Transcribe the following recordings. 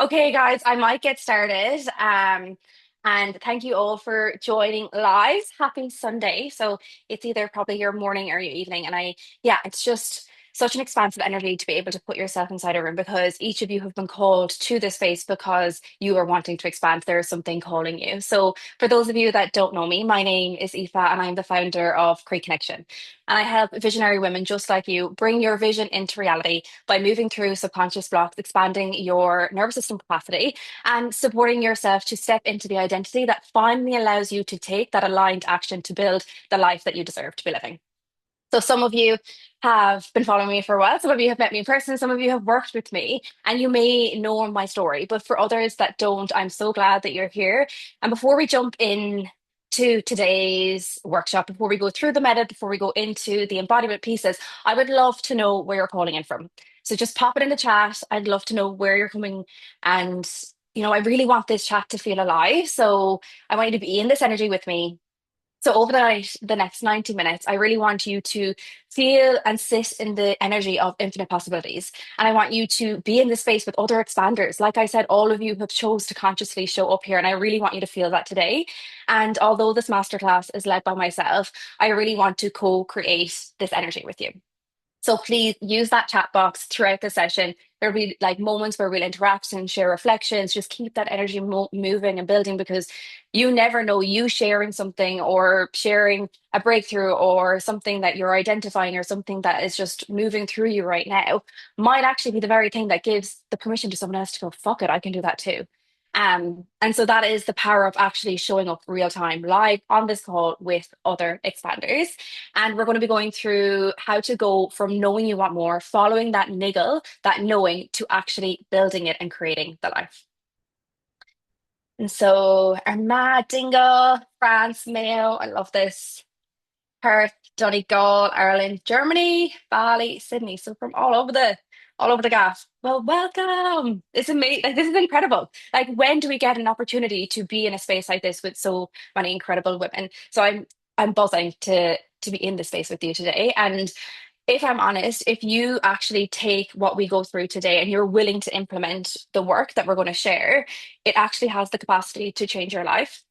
Okay, guys, I might get started. And thank you all for joining live. Happy Sunday. So it's either probably your morning or your evening. Yeah, it's just such an expansive energy to be able to put yourself inside a room because each of you have been called to this space because you are wanting to expand. There is something calling you. So for those of you that don't know me, my name is Aoife and I'm the founder of Create Connection. And I help visionary women just like you bring your vision into reality by moving through subconscious blocks, expanding your nervous system capacity, and supporting yourself to step into the identity that finally allows you to take that aligned action to build the life that you deserve to be living. So, some of you have been following me for a while. Some of you have met me in person. Some of you have worked with me, and you may know my story. But for others that don't, I'm so glad that you're here. And before we jump in to today's workshop, before we go through the method, before we go into the embodiment pieces, I would love to know where you're calling in from. So just pop it in the chat. I'd love to know where you're coming. And, I really want this chat to feel alive. So I want you to be in this energy with me. So over the next 90 minutes, I really want you to feel and sit in the energy of infinite possibilities. And I want you to be in this space with other expanders. Like I said, all of you have chose to consciously show up here. And I really want you to feel that today. And although this masterclass is led by myself, I really want to co-create this energy with you. So please use that chat box throughout the session. There'll be like moments where we'll interact and share reflections. Just keep that energy moving and building because you never know, you sharing something or sharing a breakthrough or something that you're identifying or something that is just moving through you right now might actually be the very thing that gives the permission to someone else to go, fuck it, I can do that too. And so that is the power of actually showing up real time live on this call with other expanders. And we're going to be going through how to go from knowing you want more, following that niggle, that knowing, to actually building it and creating the life. And so Armagh, Dingle, France, Mayo, I love this. Perth, Donegal, Ireland, Germany, Bali, Sydney. So from all over the gaff. Well, welcome. It's amazing. Like, this is incredible. Like, when do we get an opportunity to be in a space like this with so many incredible women? So I'm buzzing to be in this space with you today. And if I'm honest, if you actually take what we go through today and you're willing to implement the work that we're going to share, it actually has the capacity to change your life.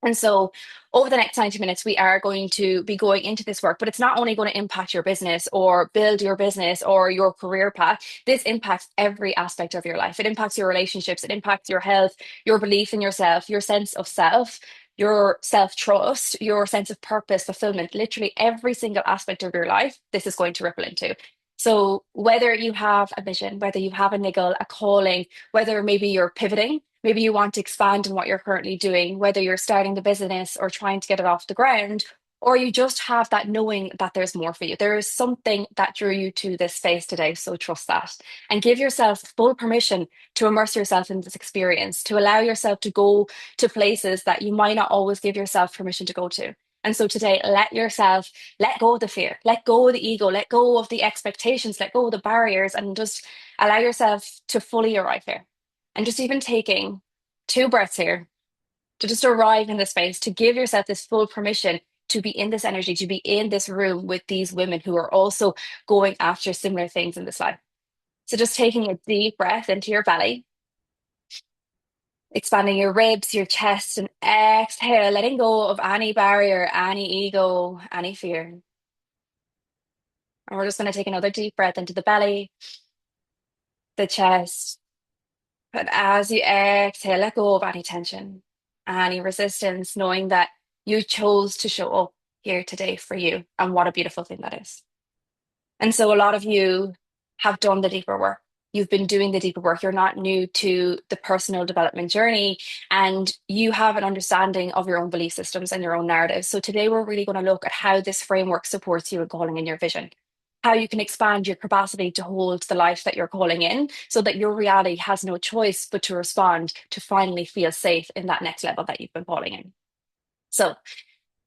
And so, over the next 90 minutes, we are going to be going into this work, but it's not only going to impact your business or build your business or your career path. This impacts every aspect of your life. It impacts your relationships, it impacts your health, your belief in yourself, your sense of self, your self trust, your sense of purpose, fulfillment, literally every single aspect of your life. This is going to ripple into. So, whether you have a vision, whether you have a niggle, a calling, whether maybe you're pivoting, maybe you want to expand in what you're currently doing, whether you're starting the business or trying to get it off the ground, or you just have that knowing that there's more for you. There is something that drew you to this space today. So trust that and give yourself full permission to immerse yourself in this experience, to allow yourself to go to places that you might not always give yourself permission to go to. And so today, let go of the fear, let go of the ego, let go of the expectations, let go of the barriers, and just allow yourself to fully arrive here. And just even taking 2 breaths here to just arrive in the space, to give yourself this full permission to be in this energy, to be in this room with these women who are also going after similar things in this life. So just taking a deep breath into your belly, expanding your ribs, your chest, and exhale, letting go of any barrier, any ego, any fear. And we're just going to take another deep breath into the belly, the chest. But as you exhale, let go of any tension, any resistance, knowing that you chose to show up here today for you. And what a beautiful thing that is. And so a lot of you have done the deeper work. You've been doing the deeper work. You're not new to the personal development journey, and you have an understanding of your own belief systems and your own narratives. So today we're really going to look at how this framework supports you in calling in your vision, how you can expand your capacity to hold the life that you're calling in so that your reality has no choice but to respond to finally feel safe in that next level that you've been calling in. So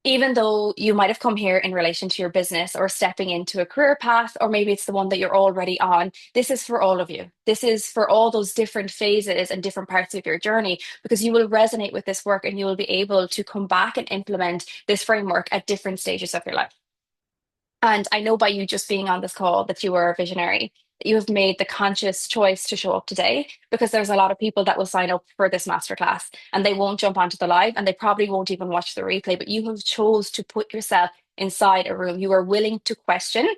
even though you might have come here in relation to your business or stepping into a career path, or maybe it's the one that you're already on, this is for all of you. This is for all those different phases and different parts of your journey, because you will resonate with this work and you will be able to come back and implement this framework at different stages of your life. And I know by you just being on this call that you are a visionary. that you have made the conscious choice to show up today, because there's a lot of people that will sign up for this masterclass and they won't jump onto the live and they probably won't even watch the replay, but you have chose to put yourself inside a room. You are willing to question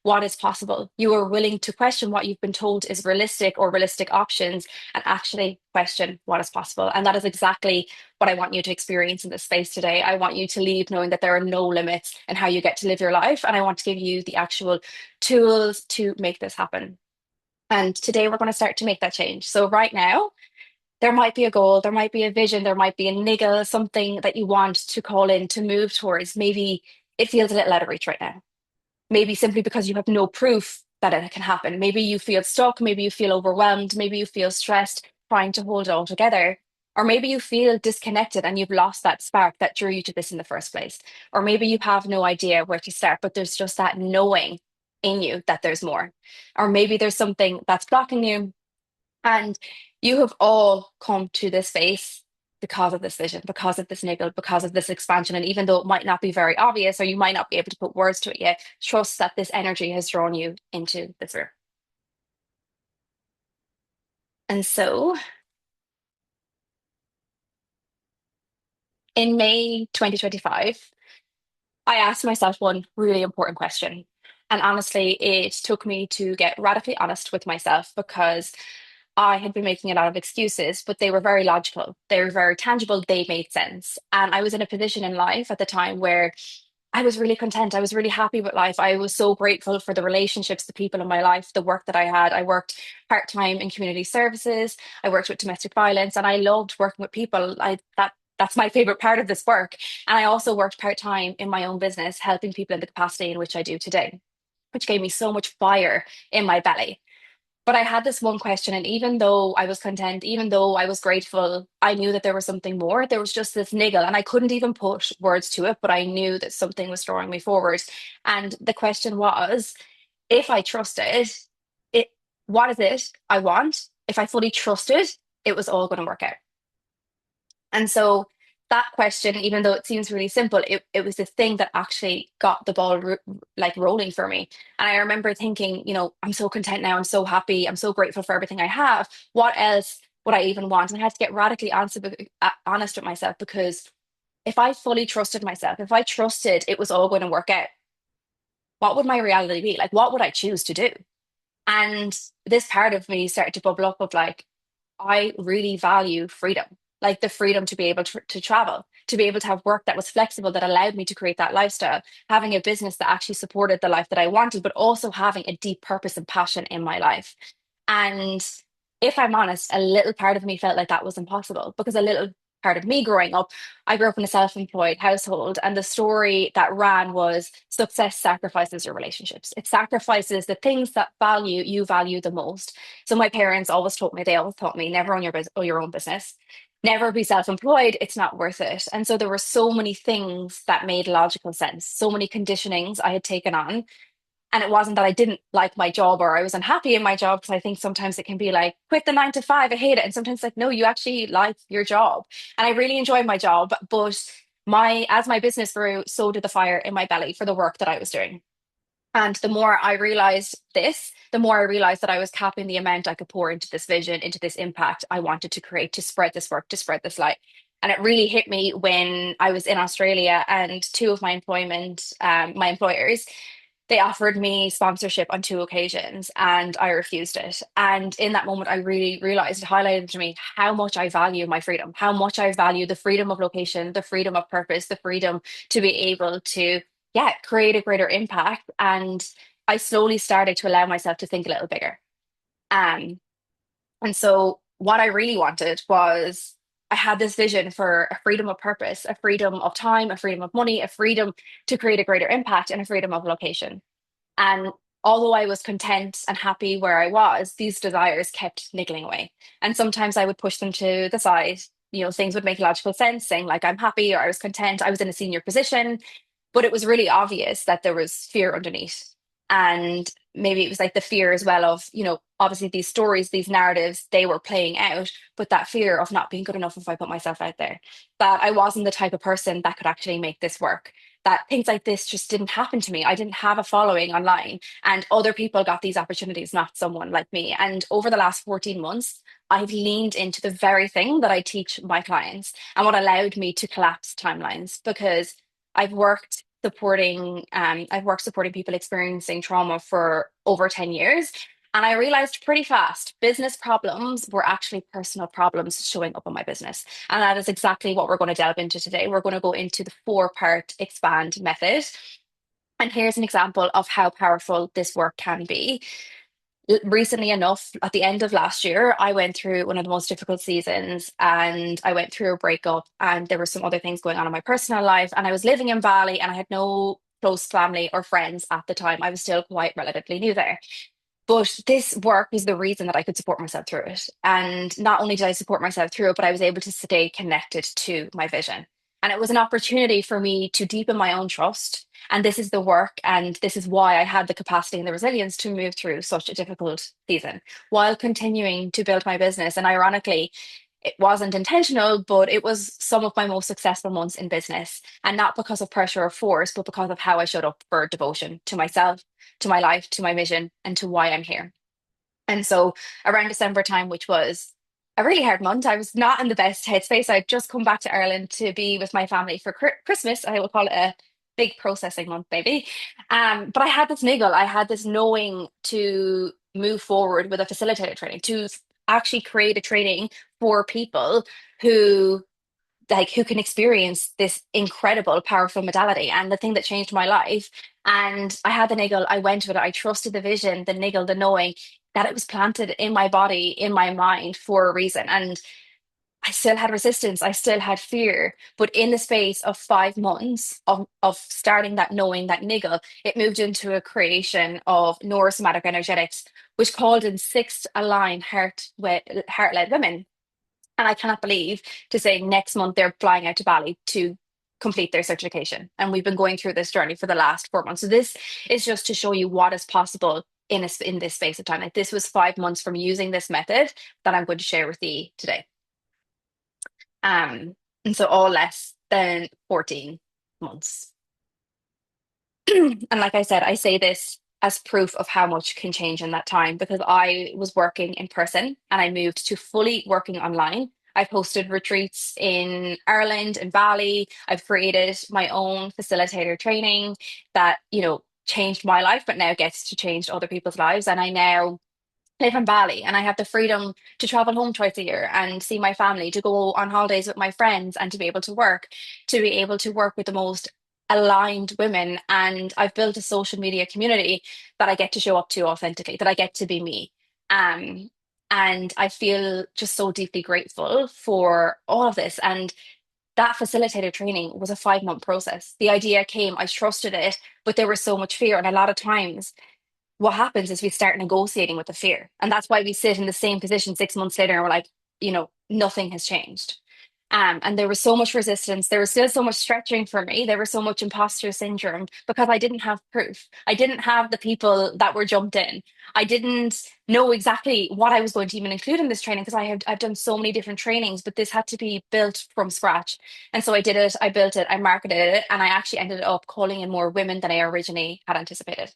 what is possible. You are willing to question what you've been told is realistic or realistic options and actually question what is possible. And that is exactly what I want you to experience in this space today. I want you to leave knowing that there are no limits in how you get to live your life. And I want to give you the actual tools to make this happen. And today we're going to start to make that change. So, right now, there might be a goal, there might be a vision, there might be a niggle, something that you want to call in to move towards. Maybe it feels a little out of reach right now. Maybe simply because you have no proof that it can happen. Maybe you feel stuck, maybe you feel overwhelmed, maybe you feel stressed trying to hold it all together. Or maybe you feel disconnected and you've lost that spark that drew you to this in the first place. Or maybe you have no idea where to start, but there's just that knowing in you that there's more. Or maybe there's something that's blocking you, and you have all come to this space because of this vision, because of this niggle, because of this expansion. And even though it might not be very obvious or you might not be able to put words to it yet, trust that this energy has drawn you into this room. And so in May 2025, I asked myself one really important question. And honestly, it took me to get radically honest with myself because I had been making a lot of excuses, but they were very logical. They were very tangible. They made sense. And I was in a position in life at the time where I was really content. I was really happy with life. I was so grateful for the relationships, the people in my life, the work that I had. I worked part time in community services. I worked with domestic violence, and I loved working with people. That's my favorite part of this work. And I also worked part time in my own business, helping people in the capacity in which I do today, which gave me so much fire in my belly. But I had this one question, and even though I was content, even though I was grateful, I knew that there was something more. There was just this niggle, and I couldn't even put words to it, but I knew that something was drawing me forward. And the question was, if I trusted it, what is it I want? If I fully trusted, it was all going to work out. And so that question, even though it seems really simple, it was the thing that actually got the ball like rolling for me. And I remember thinking, I'm so content now. I'm so happy. I'm so grateful for everything I have. What else would I even want? And I had to get radically honest with myself, because if I fully trusted myself, if I trusted it was all going to work out, what would my reality be? Like, what would I choose to do? And this part of me started to bubble up of like, I really value freedom, like the freedom to be able to travel, to be able to have work that was flexible, that allowed me to create that lifestyle, having a business that actually supported the life that I wanted, but also having a deep purpose and passion in my life. And if I'm honest, a little part of me felt like that was impossible, because a little part of me growing up, I grew up in a self employed household. And the story that ran was success sacrifices your relationships. It sacrifices the things that you value the most. So my parents they always taught me, never own your own business, never be self employed. It's not worth it. And so there were so many things that made logical sense, so many conditionings I had taken on. And it wasn't that I didn't like my job or I was unhappy in my job, because I think sometimes it can be like, quit the 9 to 5, I hate it. And sometimes like, no, you actually like your job. And I really enjoy my job. But as my business grew, so did the fire in my belly for the work that I was doing. And the more I realized this, the more I realized that I was capping the amount I could pour into this vision, into this impact I wanted to create, to spread this work, to spread this light. And it really hit me when I was in Australia, and two of my employers, they offered me sponsorship on two occasions and I refused it. And in that moment, I really realized, it highlighted to me how much I value my freedom, how much I value the freedom of location, the freedom of purpose, the freedom to be able to, yeah, create a greater impact. And I slowly started to allow myself to think a little bigger. Um, and so what I really wanted was, I had this vision for a freedom of purpose, a freedom of time, a freedom of money, a freedom to create a greater impact, and a freedom of location. And although I was content and happy where I was, these desires kept niggling away. And sometimes I would push them to the side. Things would make logical sense, saying like, I'm happy or I was content, I was in a senior position, but it was really obvious that there was fear underneath. And maybe it was like the fear as well of, obviously these stories, these narratives, they were playing out, but that fear of not being good enough if I put myself out there, that I wasn't the type of person that could actually make this work, that things like this just didn't happen to me. I didn't have a following online, and other people got these opportunities, not someone like me. And over the last 14 months, I've leaned into the very thing that I teach my clients and what allowed me to collapse timelines because I've worked supporting people experiencing trauma for over 10 years. And I realized pretty fast business problems were actually personal problems showing up in my business. And that is exactly what we're going to delve into today. We're going to go into the 4 part expand method. And here's an example of how powerful this work can be. Recently enough, at the end of last year, I went through one of the most difficult seasons and I went through a breakup, and there were some other things going on in my personal life. And I was living in Bali and I had no close family or friends at the time. I was still quite relatively new there. But this work was the reason that I could support myself through it. And not only did I support myself through it, but I was able to stay connected to my vision. And it was an opportunity for me to deepen my own trust. And this is the work, and this is why I had the capacity and the resilience to move through such a difficult season while continuing to build my business. And ironically, it wasn't intentional, but it was some of my most successful months in business. And not because of pressure or force, but because of how I showed up for devotion to myself, to my life, to my vision, and to why I'm here. And so around December time, which was a really hard month, I was not in the best headspace. I'd just come back to Ireland to be with my family for Christmas. I will call it a big processing month, maybe. But I had this niggle, I had this knowing to move forward with a facilitator training, to actually create a training for people who who can experience this incredible, powerful modality. And the thing that changed my life. And I had the niggle, I went with it, I trusted the vision, the niggle, the knowing that it was planted in my body, in my mind for a reason. And I still had resistance, I still had fear. But in the space of 5 months of starting that knowing, that niggle, it moved into a creation of neurosomatic energetics, which called in 6 aligned heart-led women. And I cannot believe to say next month they're flying out to Bali to complete their certification. And we've been going through this journey for the last 4 months. So this is just to show you what is possible in this space of time. Like this was 5 months from using this method that I'm going to share with you today. Um, and so all less than 14 months. And like I said, I say this as proof of how much can change in that time because I was working in person and I moved to fully working online. I've hosted retreats in Ireland and Bali. I've created my own facilitator training that, changed my life, but now gets to change other people's lives. And I now live in Bali and I have the freedom to travel home twice a year and see my family, to go on holidays with my friends and to be able to work with the most aligned women. And I've built a social media community that I get to show up to authentically, that I get to be me. Um, and I feel just so deeply grateful for all of this. And that facilitator training was a 5 month process. The idea came, I trusted it, but there was so much fear. And a lot of times what happens is we start negotiating with the fear. And that's why we sit in the same position 6 months later and we're like, nothing has changed. And there was so much resistance. There was still so much stretching for me. There was so much imposter syndrome because I didn't have proof. I didn't have the people that were jumped in. I didn't know exactly what I was going to even include in this training because I've done so many different trainings, but this had to be built from scratch. And so I did it, I built it, I marketed it, and I actually ended up calling in more women than I originally had anticipated.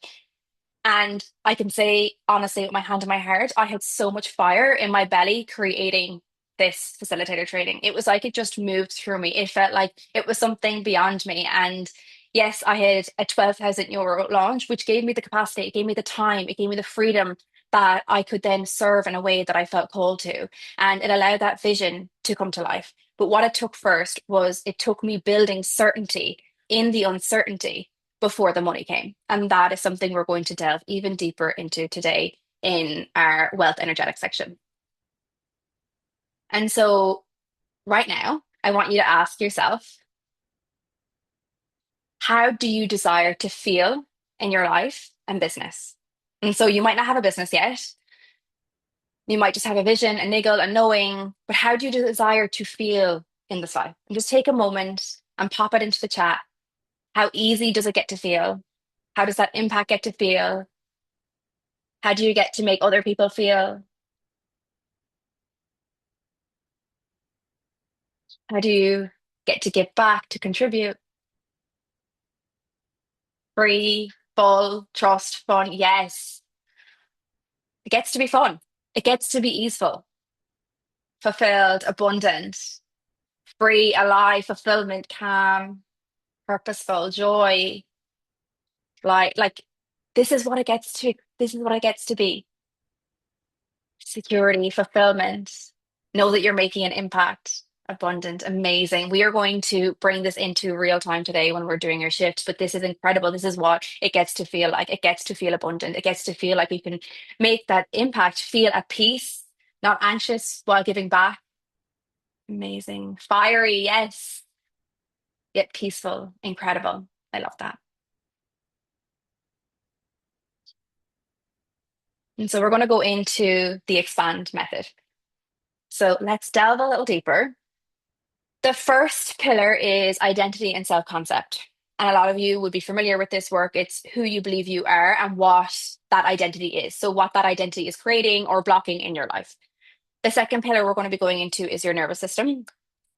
And I can say honestly, with my hand in my heart, I had so much fire in my belly creating this facilitator training. It was like it just moved through me. It felt like it was something beyond me. And yes, I had a 12,000 euro launch, which gave me the capacity, it gave me the time, it gave me the freedom that I could then serve in a way that I felt called to. And it allowed that vision to come to life. But what it took first was it took me building certainty in the uncertainty before the money came. And that is something we're going to delve even deeper into today in our wealth energetic section. And so, right now, I want you to ask yourself, how do you desire to feel in your life and business? And so, you might not have a business yet. You might just have a vision, a niggle, a knowing, but how do you desire to feel in this life? And just take a moment and pop it into the chat. How easy does it get to feel? How does that impact get to feel? How do you get to make other people feel? How do you get to give back, to contribute? free, full, trust, fun. Yes, it gets to be fun. It gets to be easeful, fulfilled, abundant, free, alive, fulfillment, calm, purposeful, joy. Like this is what it gets to. This is what it gets to be. Security, fulfillment. Know that you're making an impact. Abundant, amazing. We are going to bring this into real time today when we're doing our shift, but this is incredible. This is what it gets to feel like. It gets to feel abundant. It gets to feel like we can make that impact, feel at peace, not anxious while giving back. Amazing. Fiery, yes, yet peaceful. Incredible. I love that. And so we're going to go into the expand method. So let's delve a little deeper. The first pillar is identity and self concept. And a lot of you would be familiar with this work. It's who you believe you are and what that identity is. So, what that identity is creating or blocking in your life. The second pillar we're going to be going into is your nervous system.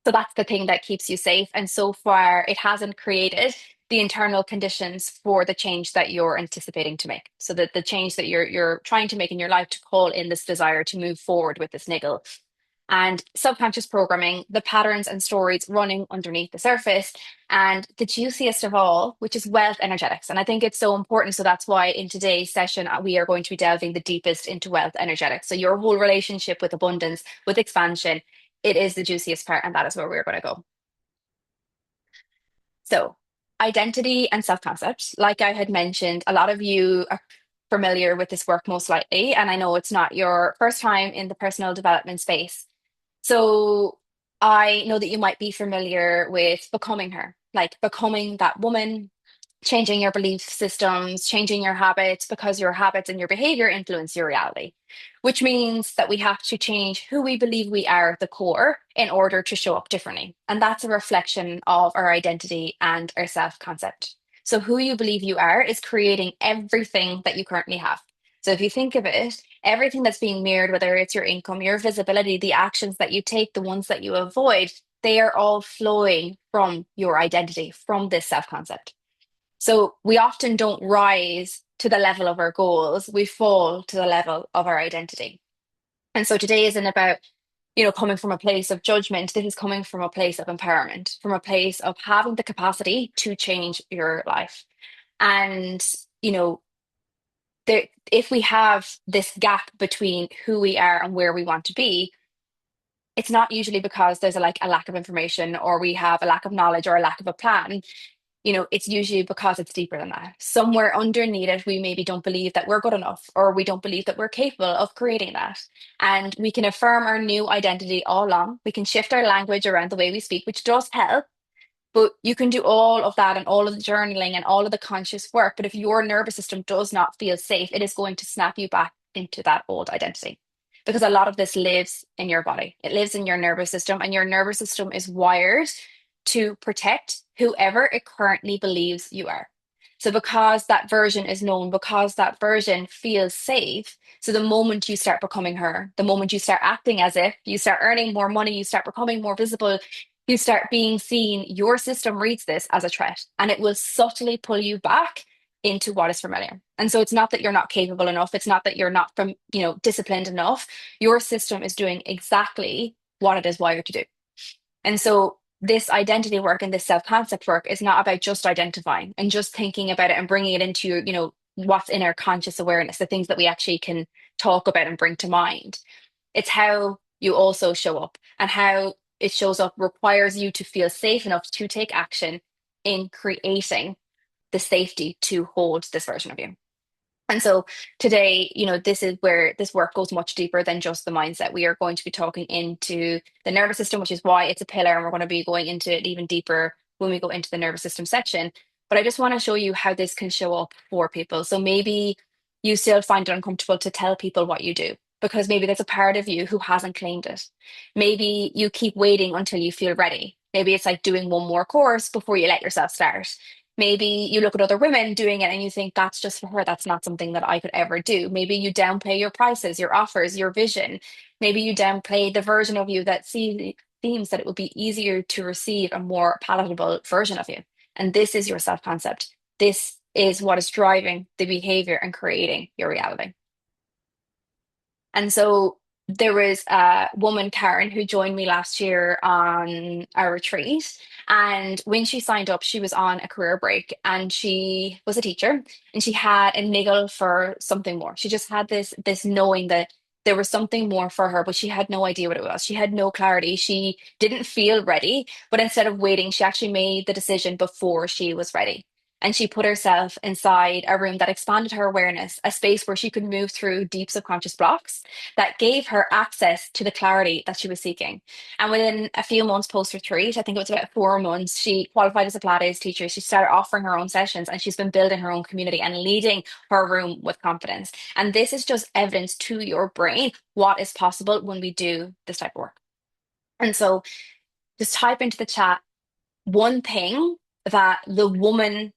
So, that's the thing that keeps you safe. And so far, it hasn't created the internal conditions for the change that you're anticipating to make. So, that the change that you're trying to make in your life to call in this desire to move forward with this niggle and subconscious programming, the patterns and stories running underneath the surface, and the juiciest of all, which is wealth energetics. And I think it's so important. So that's why in today's session, we are going to be delving the deepest into wealth energetics. So your whole relationship with abundance, with expansion, it is the juiciest part, and that is where we're going to go. So, identity and self concept, like I had mentioned, a lot of you are familiar with this work most likely. And I know it's not your first time in the personal development space. So I know that you might be familiar with becoming her, like becoming that woman, changing your belief systems, changing your habits, because your habits and your behavior influence your reality, which means that we have to change who we believe we are at the core in order to show up differently. And that's a reflection of our identity and our self concept. So, who you believe you are is creating everything that you currently have. So, if you think of it, everything that's being mirrored, whether it's your income, your visibility, the actions that you take, the ones that you avoid, they are all flowing from your identity, from this self concept. So we often don't rise to the level of our goals, we fall to the level of our identity. And so today isn't about, coming from a place of judgment. This is coming from a place of empowerment, from a place of having the capacity to change your life. And, you know, if we have this gap between who we are and where we want to be, it's not usually because there's a lack of information or we have a lack of knowledge or a lack of a plan. It's usually because it's deeper than that. Somewhere underneath it, we maybe don't believe that we're good enough, or we don't believe that we're capable of creating that. And we can affirm our new identity all along. We can shift our language around the way we speak, which does help. But you can do all of that and all of the journaling and all of the conscious work. But if your nervous system does not feel safe, it is going to snap you back into that old identity. Because a lot of this lives in your body, it lives in your nervous system, and your nervous system is wired to protect whoever it currently believes you are. So, because that version is known, because that version feels safe, so the moment you start becoming her, the moment you start acting as if, you start earning more money, you start becoming more visible, you start being seen, your system reads this as a threat and it will subtly pull you back into what is familiar. And so it's not that you're not capable enough, it's not that you're not disciplined enough. Your system is doing exactly what it is wired to do. And so this identity work and this self-concept work is not about just identifying and just thinking about it and bringing it into what's in our conscious awareness, the things that we actually can talk about and bring to mind. It's how you also show up, and how it shows up requires you to feel safe enough to take action in creating the safety to hold this version of you. And so today, this is where this work goes much deeper than just the mindset. We are going to be talking into the nervous system, which is why it's a pillar, and we're going to be going into it even deeper when we go into the nervous system section. But I just want to show you how this can show up for people. So maybe you still find it uncomfortable to tell people what you do, because maybe there's a part of you who hasn't claimed it. Maybe you keep waiting until you feel ready. Maybe it's like doing one more course before you let yourself start. Maybe you look at other women doing it and you think that's just for her. That's not something that I could ever do. Maybe you downplay your prices, your offers, your vision. Maybe you downplay the version of you that seems that it would be easier to receive a more palatable version of you. And this is your self concept. This is what is driving the behavior and creating your reality. And so there was a woman, Karen, who joined me last year on a retreat. And when she signed up, she was on a career break and she was a teacher and she had a niggle for something more. She just had this knowing that there was something more for her, but she had no idea what it was. She had no clarity. She didn't feel ready, but instead of waiting, she actually made the decision before she was ready. And she put herself inside a room that expanded her awareness, a space where she could move through deep subconscious blocks that gave her access to the clarity that she was seeking. And within a few months post retreat, I think it was about 4 months, she qualified as a Pilates teacher. She started offering her own sessions and she's been building her own community and leading her room with confidence. And this is just evidence to your brain what is possible when we do this type of work. And so just type into the chat one thing that the woman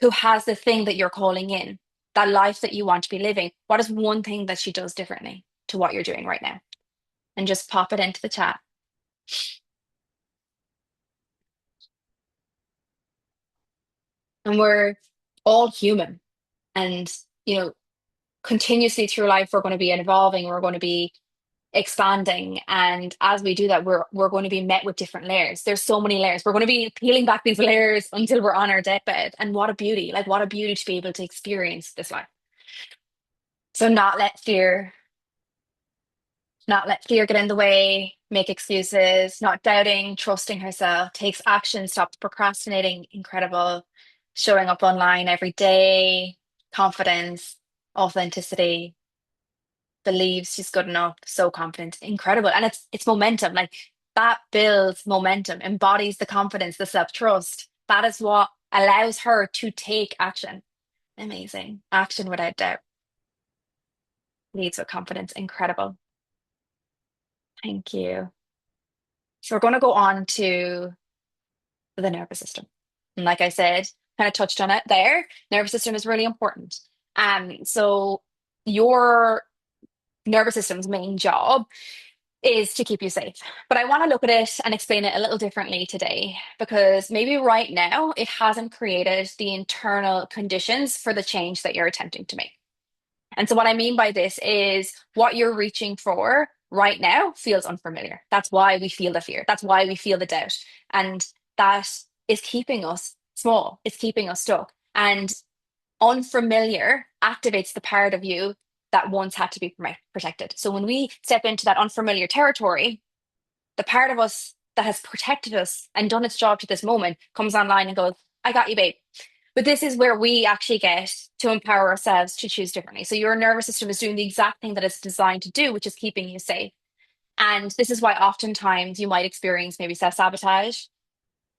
who has the thing that you're calling in, that life that you want to be living, what is one thing that she does differently to what you're doing right now? And just pop it into the chat. And we're all human. And, you know, continuously through life, we're going to be evolving, we're going to be expanding. And as we do that, we're going to be met with different layers. There's so many layers. We're going to be peeling back these layers until we're on our deathbed. And what a beauty, like what a beauty to be able to experience this life. So not let fear get in the way, make excuses, not doubting, trusting herself, takes action, stops procrastinating. Incredible. Showing up online every day, confidence, authenticity, believes she's good enough, so confident, incredible. And it's momentum. Like that builds momentum, embodies the confidence, the self-trust. That is what allows her to take action. Amazing. Action without doubt leads with confidence. Incredible. Thank you. So we're going to go on to the nervous system. And like I said, kind of touched on it there. Nervous system is really important. So your nervous system's main job is to keep you safe. But I want to look at it and explain it a little differently today because maybe right now it hasn't created the internal conditions for the change that you're attempting to make. And so, what I mean by this is what you're reaching for right now feels unfamiliar. That's why we feel the fear. That's why we feel the doubt. And that is keeping us small, it's keeping us stuck. And unfamiliar activates the part of you that once had to be protected. So, when we step into that unfamiliar territory, the part of us that has protected us and done its job to this moment comes online and goes, I got you, babe. But this is where we actually get to empower ourselves to choose differently. So your nervous system is doing the exact thing that it's designed to do, which is keeping you safe. And this is why oftentimes you might experience maybe self sabotage.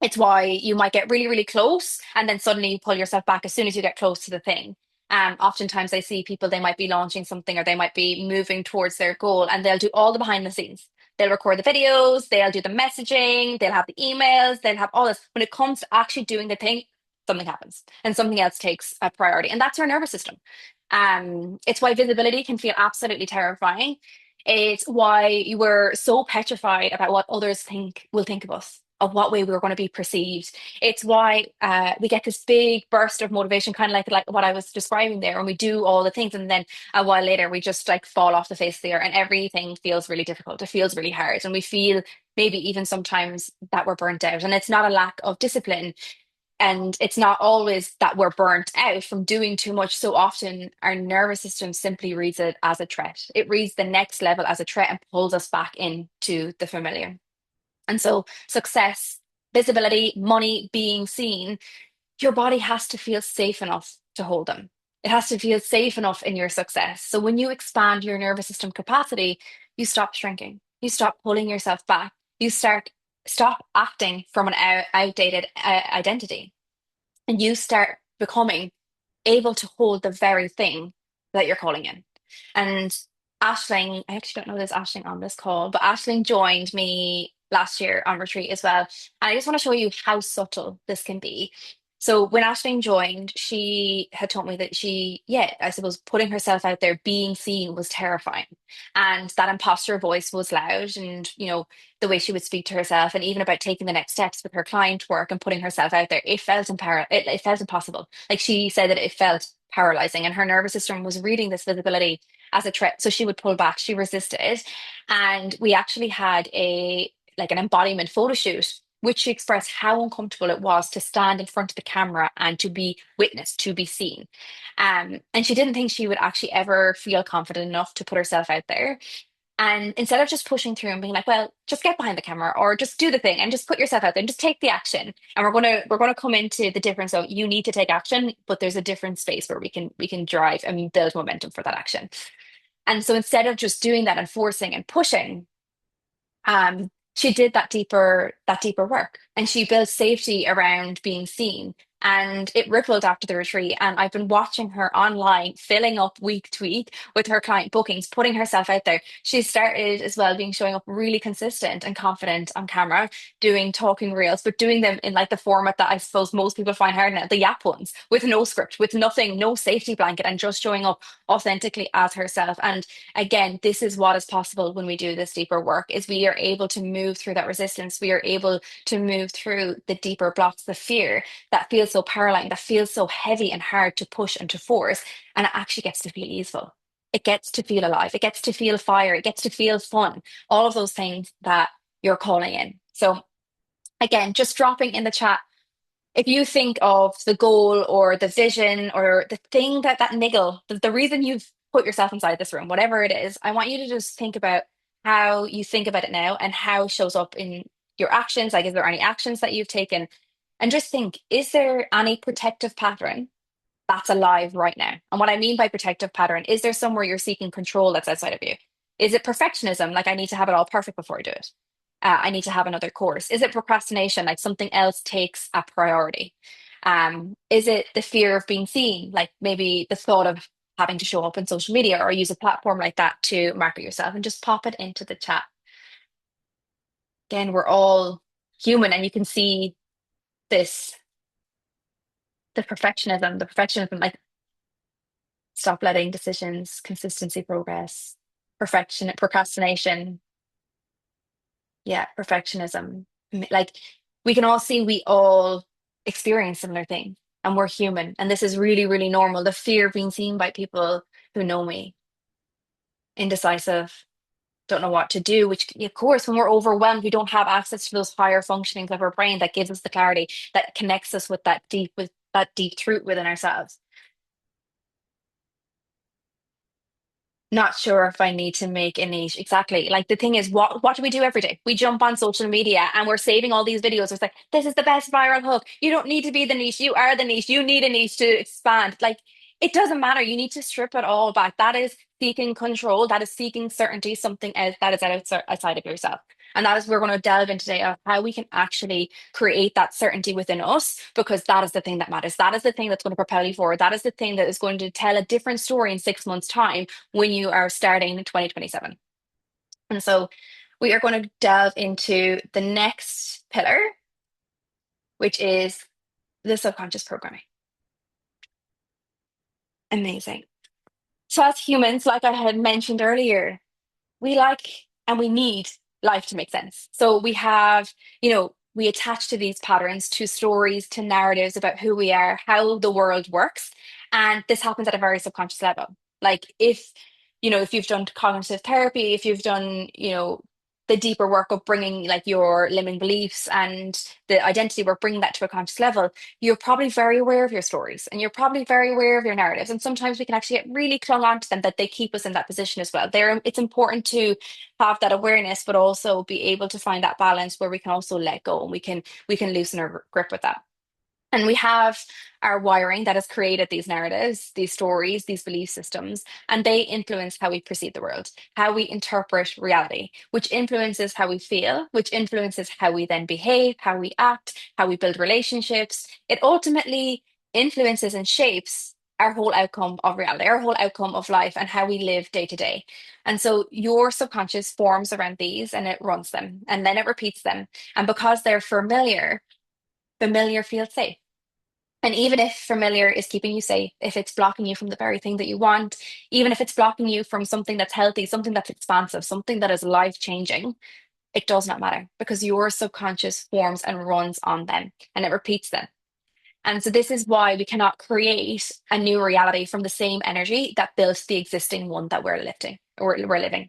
It's why you might get really, really close and then suddenly you pull yourself back as soon as you get close to the thing. Oftentimes I see people, they might be launching something or they might be moving towards their goal and they'll do all the behind the scenes. They'll record the videos, they'll do the messaging, they'll have the emails, they'll have all this. When it comes to actually doing the thing, something happens and something else takes a priority. And that's our nervous system. It's why visibility can feel absolutely terrifying. It's why you were so petrified about what others think will think of us, of what way we were going to be perceived. It's why we get this big burst of motivation, kind of like what I was describing there, and we do all the things, and then a while later we just like fall off the face of the earth, and everything feels really difficult. It feels really hard, and we feel maybe even sometimes that we're burnt out. And it's not a lack of discipline, and it's not always that we're burnt out from doing too much. So often our nervous system simply reads it as a threat. It reads the next level as a threat and pulls us back into the familiar. And so, success, visibility, money, being seen, your body has to feel safe enough to hold them. It has to feel safe enough in your success. So, when you expand your nervous system capacity, you stop shrinking, you stop pulling yourself back, you stop acting from an outdated identity, and you start becoming able to hold the very thing that you're calling in. And Ashling, I actually don't know there's Ashling on this call, but Ashling joined me last year on retreat as well. And I just want to show you how subtle this can be. So when Ashling joined, she had told me that yeah, I suppose putting herself out there, being seen was terrifying. And that imposter voice was loud. And, the way she would speak to herself and even about taking the next steps with her client work and putting herself out there, it felt impossible. Like she said that it felt paralyzing and her nervous system was reading this visibility as a threat. So she would pull back, she resisted. And we actually had an embodiment photo shoot which she expressed how uncomfortable it was to stand in front of the camera and to be witnessed, to be seen. And she didn't think she would actually ever feel confident enough to put herself out there. And instead of just pushing through and being like, well, just get behind the camera or just do the thing and just put yourself out there and just take the action. And we're gonna come into the difference of you need to take action, but there's a different space where we can drive and build momentum for that action. And so instead of just doing that and forcing and pushing, she did that deeper work and she built safety around being seen. And it rippled after the retreat. And I've been watching her online, filling up week to week with her client bookings, putting herself out there. She started as well being showing up really consistent and confident on camera, doing talking reels, but doing them in like the format that I suppose most people find hard now, the yap ones, with no script, with nothing, no safety blanket, and just showing up authentically as herself. And again, this is what is possible when we do this deeper work is we are able to move through that resistance. We are able to move through the deeper blocks, the fear that feels so paralyzing, that feels so heavy and hard to push and to force. And it actually gets to feel easeful. It gets to feel alive. It gets to feel fire. It gets to feel fun. All of those things that you're calling in. So again, just dropping in the chat if you think of the goal or the vision or the thing that niggle, the reason you've put yourself inside this room, whatever it is, I want you to just think about how you think about it now and how it shows up in your actions. Like, is there any actions that you've taken? And just think, is there any protective pattern that's alive right now? And what I mean by protective pattern, is there somewhere you're seeking control that's outside of you? Is it perfectionism? Like, I need to have it all perfect before I do it. I need to have another course. Is it procrastination? Like something else takes a priority? Is it the fear of being seen? Like maybe the thought of having to show up on social media or use a platform like that to market yourself and just pop it into the chat. Again, we're all human and you can see this, the perfectionism, like stop letting decisions, consistency, progress, procrastination, yeah, perfectionism. Like we can all see we all experience similar things and we're human. And this is really, really normal. The fear of being seen by people who know me, indecisive, don't know what to do, which of course, when we're overwhelmed, we don't have access to those higher functionings of our brain that gives us the clarity that connects us with that deep truth within ourselves. Not sure if I need to make a niche. Exactly. Like the thing is, what do we do every day? We jump on social media and we're saving all these videos. It's like, this is the best viral hook. You don't need to be the niche. You are the niche. You need a niche to expand. Like it doesn't matter. You need to strip it all back. That is seeking control. That is seeking certainty, something else that is outside of yourself. And that is we're going to delve into today of how we can actually create that certainty within us, because that is the thing that matters. That is the thing that's going to propel you forward. That is the thing that is going to tell a different story in 6 months' time when you are starting in 2027. And so we are going to delve into the next pillar, which is the subconscious programming. Amazing. So, as humans, like I had mentioned earlier, we like and we need life to make sense. So we attach to these patterns, to stories, to narratives about who we are, how the world works. And this happens at a very subconscious level. Like if you've done cognitive therapy, if you've done, the deeper work of bringing like your limiting beliefs and the identity work, bringing that to a conscious level, you're probably very aware of your stories and you're probably very aware of your narratives. And sometimes we can actually get really clung on to them that they keep us in that position as well. It's important to have that awareness, but also be able to find that balance where we can also let go and we can loosen our grip with that. And we have our wiring that has created these narratives, these stories, these belief systems, and they influence how we perceive the world, how we interpret reality, which influences how we feel, which influences how we then behave, how we act, how we build relationships. It ultimately influences and shapes our whole outcome of reality, our whole outcome of life, and how we live day to day. And so your subconscious forms around these and it runs them and then it repeats them. And because they're familiar, familiar feels safe. And even if familiar is keeping you safe, if it's blocking you from the very thing that you want, even if it's blocking you from something that's healthy, something that's expansive, something that is life changing, it does not matter because your subconscious forms and runs on them and it repeats them. And so this is why we cannot create a new reality from the same energy that built the existing one that we're lifting or we're living.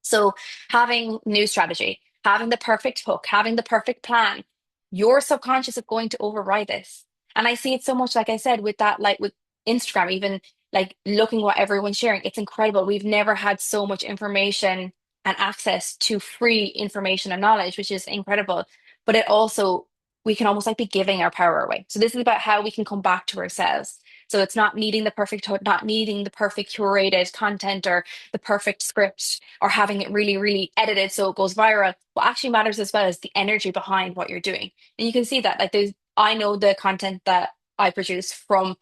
So having new strategy, having the perfect hook, having the perfect plan, your subconscious is going to override this. And I see it so much, like I said, with that, like with Instagram, even like looking what everyone's sharing, it's incredible. We've never had so much information and access to free information and knowledge, which is incredible. But it also, we can almost like be giving our power away. So this is about how we can come back to ourselves. So it's not needing the perfect, not needing the perfect curated content or the perfect script or having it really, really edited so it goes viral. What actually matters as well is the energy behind what you're doing. And you can see that, like, I know the content that I produce from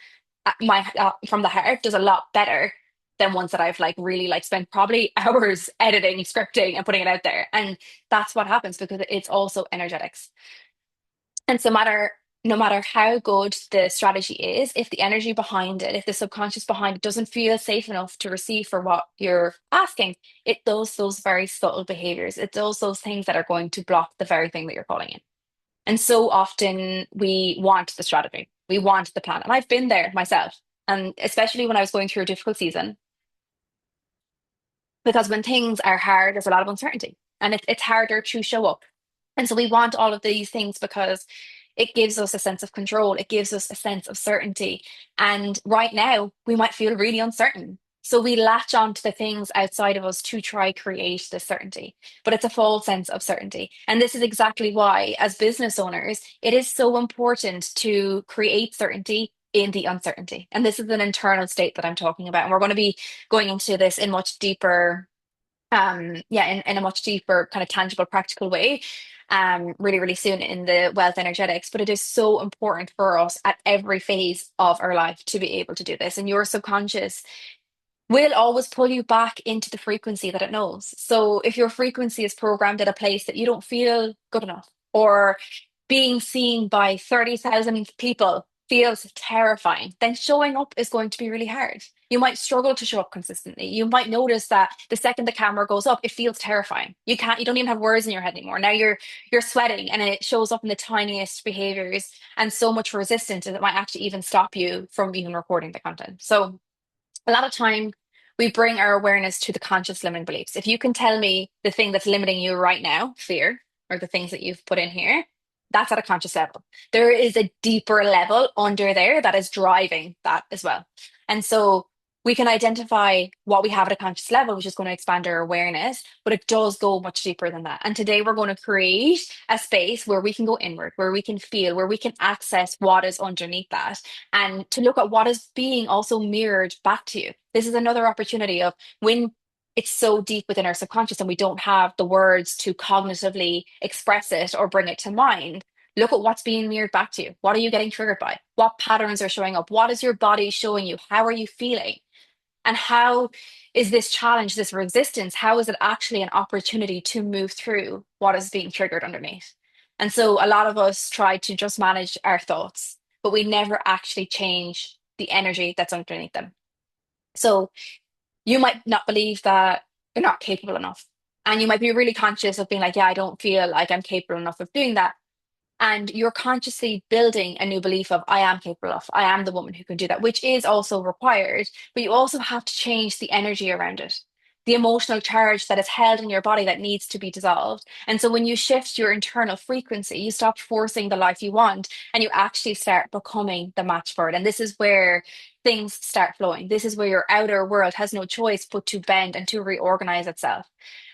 my from the heart does a lot better than ones that I've like really like spent probably hours editing, scripting, and putting it out there. And that's what happens because it's also energetics. And so no matter how good the strategy is, if the energy behind it, if the subconscious behind it doesn't feel safe enough to receive for what you're asking, it does those very subtle behaviors. It does those things that are going to block the very thing that you're calling in. And so often we want the strategy, we want the plan. And I've been there myself. And especially when I was going through a difficult season, because when things are hard, there's a lot of uncertainty and it's harder to show up. And so we want all of these things because it gives us a sense of control, it gives us a sense of certainty. And right now, we might feel really uncertain. So we latch on to the things outside of us to try create this certainty, but it's a false sense of certainty. And this is exactly why, as business owners, it is so important to create certainty in the uncertainty. And this is an internal state that I'm talking about. And we're going to be going into this in much deeper in a much deeper kind of tangible practical way really really soon in the wealth energetics, but it is so important for us at every phase of our life to be able to do this, and your subconscious will always pull you back into the frequency that it knows. So if your frequency is programmed at a place that you don't feel good enough, or being seen by 30,000 people feels terrifying, then showing up is going to be really hard. You might struggle to show up consistently. You might notice that the second the camera goes up, it feels terrifying. You don't even have words in your head anymore. Now you're sweating and it shows up in the tiniest behaviors and so much resistance that it might actually even stop you from even recording the content. So a lot of time we bring our awareness to the conscious limiting beliefs. If you can tell me the thing that's limiting you right now, fear, or the things that you've put in here, that's at a conscious level. There is a deeper level under there that is driving that as well. And so we can identify what we have at a conscious level, which is going to expand our awareness, but it does go much deeper than that. And today we're going to create a space where we can go inward, where we can feel, where we can access what is underneath that, and to look at what is being also mirrored back to you. This is another opportunity of when it's so deep within our subconscious and we don't have the words to cognitively express it or bring it to mind. Look at what's being mirrored back to you. What are you getting triggered by? What patterns are showing up? What is your body showing you? How are you feeling? And how is this challenge, this resistance, how is it actually an opportunity to move through what is being triggered underneath? And so a lot of us try to just manage our thoughts, but we never actually change the energy that's underneath them. So you might not believe that you're not capable enough. And you might be really conscious of being like, yeah, I don't feel like I'm capable enough of doing that. And you're consciously building a new belief of I am capable of, I am the woman who can do that, which is also required, but you also have to change the energy around it, the emotional charge that is held in your body that needs to be dissolved. And so when you shift your internal frequency, you stop forcing the life you want and you actually start becoming the match for it. And this is where things start flowing. This is where your outer world has no choice but to bend and to reorganize itself.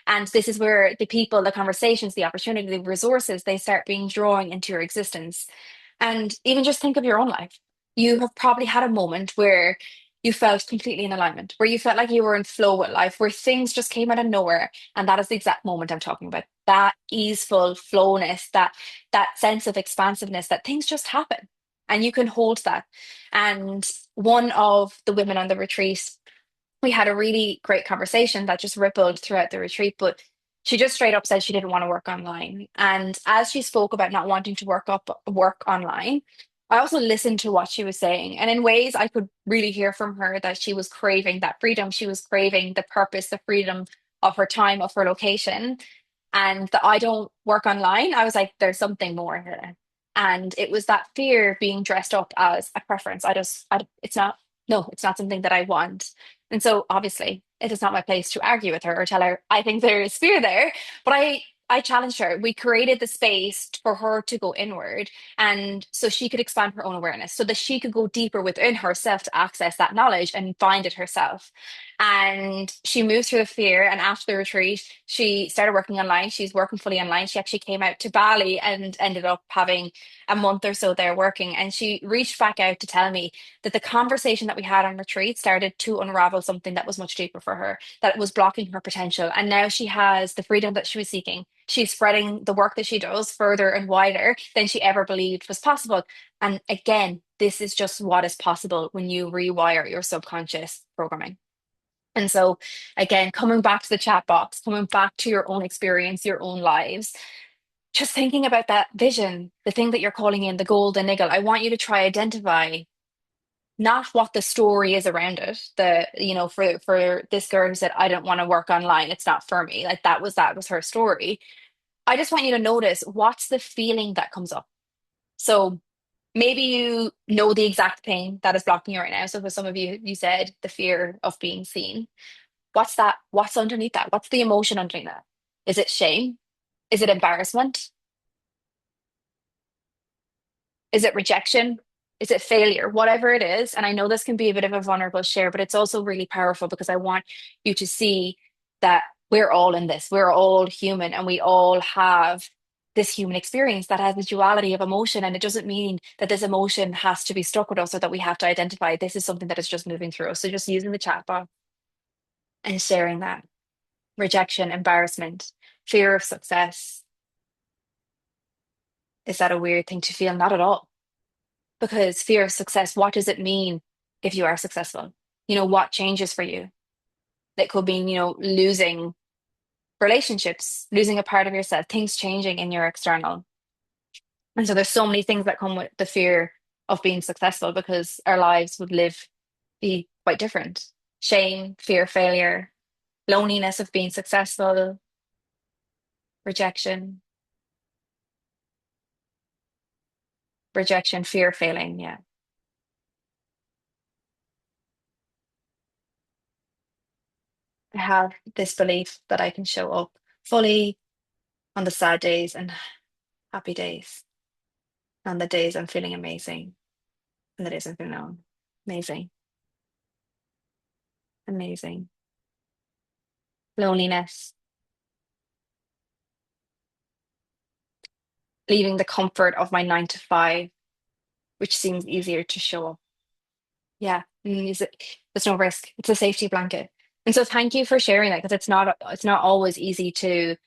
And this is where the people, the conversations, the opportunity, the resources, they start being drawing into your existence. And even just think of your own life. You have probably had a moment where you felt completely in alignment, where you felt like you were in flow with life, where things just came out of nowhere. And that is the exact moment I'm talking about. That easeful flowness, that sense of expansiveness, that things just happen. And you can hold that. And one of the women on the retreat, we had a really great conversation that just rippled throughout the retreat, but she just straight up said she didn't want to work online. And as she spoke about not wanting to work online, I also listened to what she was saying. And in ways I could really hear from her that she was craving that freedom. She was craving the purpose, the freedom of her time, of her location. And that I don't work online. I was like, there's something more here. And it was that fear being dressed up as a preference. It's not, no, it's not something that I want. And so obviously it is not my place to argue with her or tell her I think there is fear there. But I challenged her. We created the space for her to go inward and so she could expand her own awareness so that she could go deeper within herself to access that knowledge and find it herself. And she moved through the fear. And after the retreat, she started working online. She's working fully online. She actually came out to Bali and ended up having a month or so there working. And she reached back out to tell me that the conversation that we had on retreat started to unravel something that was much deeper for her, that was blocking her potential. And now she has the freedom that she was seeking. She's spreading the work that she does further and wider than she ever believed was possible. And again, this is just what is possible when you rewire your subconscious programming. And so, again, coming back to the chat box, coming back to your own experience, your own lives, just thinking about that vision, the thing that you're calling in the golden niggle. I want you to try identify not what the story is around it. For this girl who said, I don't want to work online, it's not for me. Like that was her story. I just want you to notice what's the feeling that comes up. So maybe you know the exact thing that is blocking you right now. So for some of you, you said the fear of being seen. What's that? What's underneath that? What's the emotion underneath that? Is it shame? Is it embarrassment? Is it rejection? Is it failure? Whatever it is. And I know this can be a bit of a vulnerable share, but it's also really powerful because I want you to see that we're all in this. We're all human and we all have this human experience that has the duality of emotion. And it doesn't mean that this emotion has to be stuck with us or that we have to identify this is something that is just moving through us. So just using the chat box and sharing that rejection, embarrassment, fear of success. Is that a weird thing to feel? Not at all. Because fear of success, what does it mean if you are successful? What changes for you? That could mean, losing relationships, losing a part of yourself, things changing in your external. And so there's so many things that come with the fear of being successful because our lives would be quite different. Shame, fear, failure, loneliness of being successful, rejection, fear, failing. Yeah. I have this belief that I can show up fully on the sad days and happy days, on the days I'm feeling amazing, and the days I'm feeling amazing, amazing. Loneliness, leaving the comfort of my 9 to 5, which seems easier to show up. Yeah, there's no risk. It's a safety blanket. And so thank you for sharing that because it's not always easy to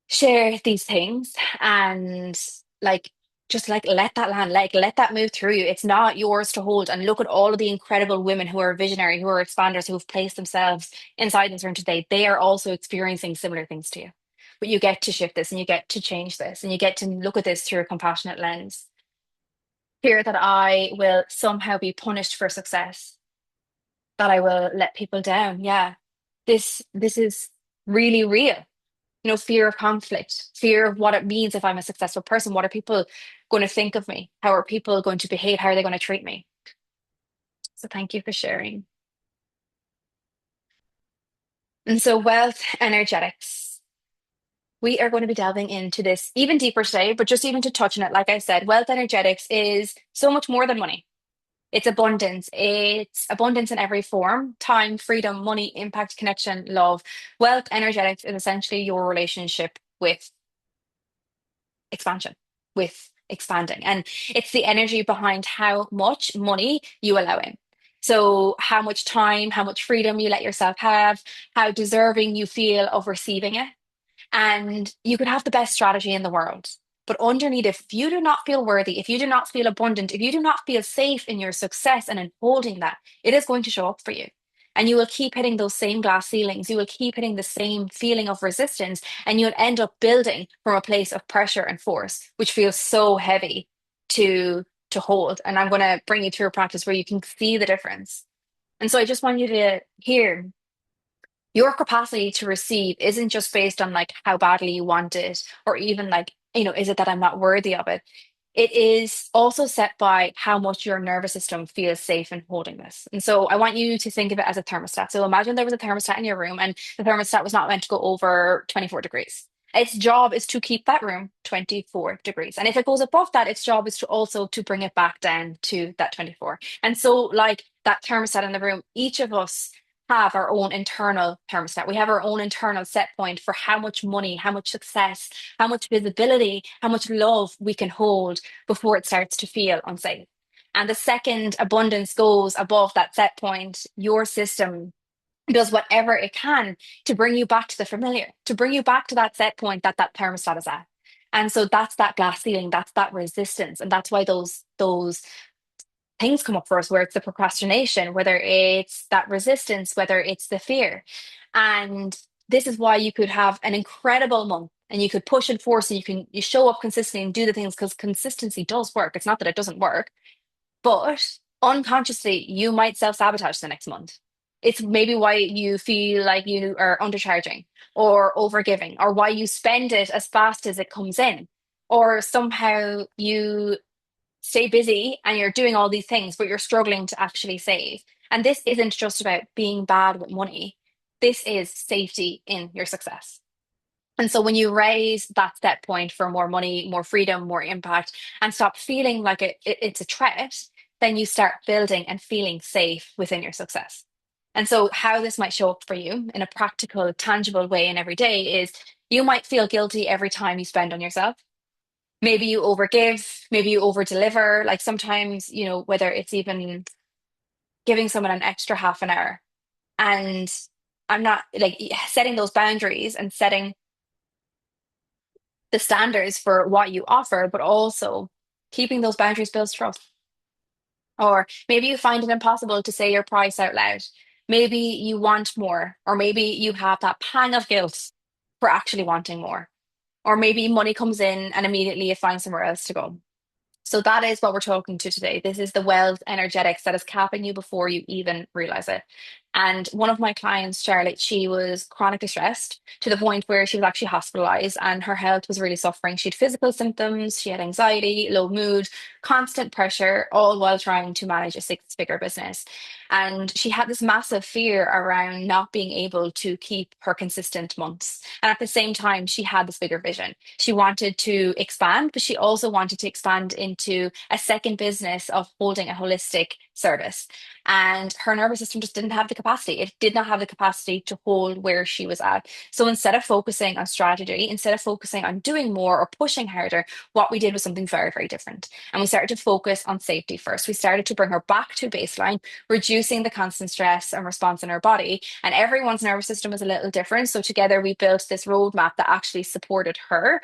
share these things and like just like let that land, like let that move through you. It's not yours to hold. And look at all of the incredible women who are visionary, who are expanders, who have placed themselves inside this room today. They are also experiencing similar things to you. But you get to shift this and you get to change this and you get to look at this through a compassionate lens. Fear that I will somehow be punished for success, that I will let people down. Yeah. This is really real. Fear of conflict, fear of what it means if I'm a successful person. What are people going to think of me? How are people going to behave? How are they going to treat me? So thank you for sharing. And so wealth energetics. We are going to be delving into this even deeper today, but just even to touch on it, like I said, wealth energetics is so much more than money. It's abundance. It's abundance in every form: time, freedom, money, impact, connection, love. Wealth energetics is essentially your relationship with expansion, with expanding. And it's the energy behind how much money you allow in. So, how much time, how much freedom you let yourself have, how deserving you feel of receiving it. And you could have the best strategy in the world. But underneath, if you do not feel worthy, if you do not feel abundant, if you do not feel safe in your success and in holding that, it is going to show up for you. And you will keep hitting those same glass ceilings. You will keep hitting the same feeling of resistance. And you'll end up building from a place of pressure and force, which feels so heavy to to hold. And I'm going to bring you through a practice where you can see the difference. And so I just want you to hear your capacity to receive isn't just based on like how badly you want it, or even like, is it that I'm not worthy of it? It is also set by how much your nervous system feels safe in holding this. And so I want you to think of it as a thermostat. So imagine there was a thermostat in your room and the thermostat was not meant to go over 24 degrees. Its job is to keep that room 24 degrees. And if it goes above that, its job is to also to bring it back down to that 24. And so like that thermostat in the room, each of us have our own internal thermostat. We have our own internal set point for how much money, how much success, how much visibility, how much love we can hold before it starts to feel unsafe. And the second abundance goes above that set point, your system does whatever it can to bring you back to the familiar, to bring you back to that set point that that thermostat is at. And so that's that glass ceiling, that's that resistance, and that's why those things come up for us, where it's the procrastination, whether it's that resistance, whether it's the fear. And this is why you could have an incredible month and you could push and force and you show up consistently and do the things, because consistency does work. It's not that it doesn't work, but unconsciously you might self-sabotage the next month. It's maybe why you feel like you are undercharging or overgiving, or why you spend it as fast as it comes in, or somehow you stay busy and you're doing all these things, but you're struggling to actually save. And this isn't just about being bad with money. This is safety in your success. And so when you raise that set point for more money, more freedom, more impact, and stop feeling like it's a threat, then you start building and feeling safe within your success. And so how this might show up for you in a practical, tangible way in every day is you might feel guilty every time you spend on yourself. Maybe you overgive, maybe you over deliver. Like sometimes, whether it's even giving someone an extra half an hour. And I'm not like setting those boundaries and setting the standards for what you offer, but also keeping those boundaries builds trust. Or maybe you find it impossible to say your price out loud. Maybe you want more, or maybe you have that pang of guilt for actually wanting more. Or maybe money comes in and immediately you find somewhere else to go. So that is what we're talking to today. This is the wealth energetics that is capping you before you even realize it. And one of my clients, Charlotte, she was chronically stressed to the point where she was actually hospitalized and her health was really suffering. She had physical symptoms, she had anxiety, low mood, constant pressure, all while trying to manage a six-figure business. And she had this massive fear around not being able to keep her consistent months. And at the same time, she had this bigger vision. She wanted to expand, but she also wanted to expand into a second business of holding a holistic service. And her nervous system just didn't have the capacity. It did not have the capacity to hold where she was at. So instead of focusing on strategy, instead of focusing on doing more or pushing harder, what we did was something very, very different. And we started to focus on safety first. We started to bring her back to baseline, reducing the constant stress and response in her body. And everyone's nervous system is a little different. So together we built this roadmap that actually supported her.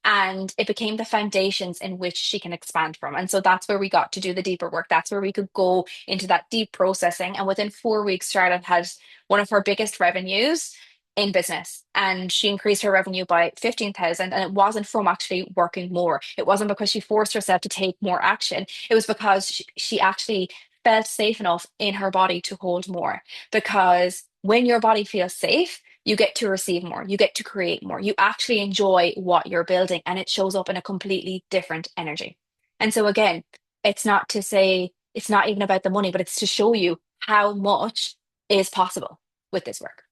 And it became the foundations in which she can expand from. And so that's where we got to do the deeper work. That's where we could go into that deep processing. And within 4 weeks, Charlotte had one of her biggest revenues in business, and she increased her revenue by 15,000. And it wasn't from actually working more. It wasn't because she forced herself to take more action. It was because she actually felt safe enough in her body to hold more. Because when your body feels safe, you get to receive more, you get to create more, you actually enjoy what you're building, and it shows up in a completely different energy. And so, again, it's not to say it's not even about the money, but it's to show you how much is possible with this work.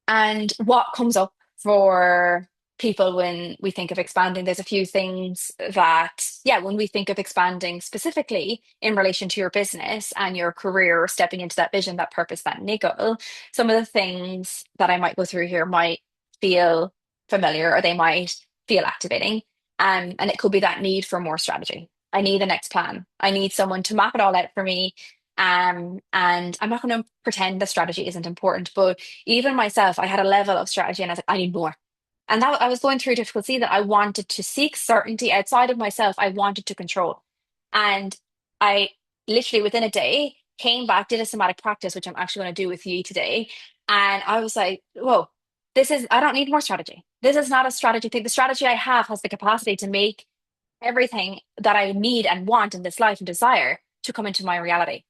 And what comes up for people when we think of expanding, there's a few things that, yeah, when we think of expanding specifically in relation to your business and your career, or stepping into that vision, that purpose, that niggle, some of the things that I might go through here might feel familiar, or they might feel activating. And it could be that need for more strategy. I need the next plan. I need someone to map it all out for me. And I'm not going to pretend the strategy isn't important, but even myself, I had a level of strategy and I was like, I need more. And that I was going through a difficult season. I wanted to seek certainty outside of myself. I wanted to control. And I literally within a day came back, did a somatic practice, which I'm actually going to do with you today. And I was like, whoa, I don't need more strategy. This is not a strategy thing. The strategy I have has the capacity to make everything that I need and want in this life and desire to come into my reality.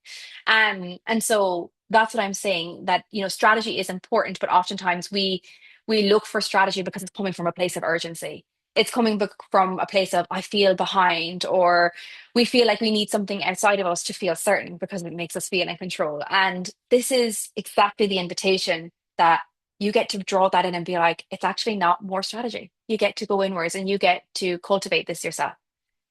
And so that's what I'm saying, that strategy is important, but oftentimes we look for strategy because it's coming from a place of urgency. It's coming from a place of I feel behind, or we feel like we need something outside of us to feel certain because it makes us feel in control. And this is exactly the invitation that you get to draw that in and be like, it's actually not more strategy. You get to go inwards and you get to cultivate this yourself.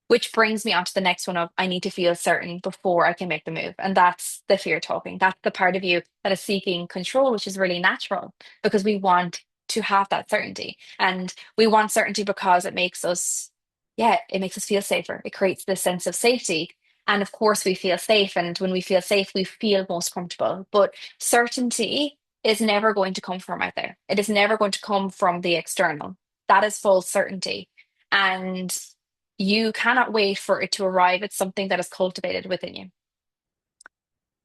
Which brings me on to the next one of I need to feel certain before I can make the move. And that's the fear talking. That's the part of you that is seeking control, which is really natural because we want to have that certainty. And we want certainty because it makes us, yeah, it makes us feel safer. It creates this sense of safety. And of course, we feel safe. And when we feel safe, we feel most comfortable. But certainty is never going to come from out there. It is never going to come from the external. That is false certainty. And you cannot wait for it to arrive. It's something that is cultivated within you.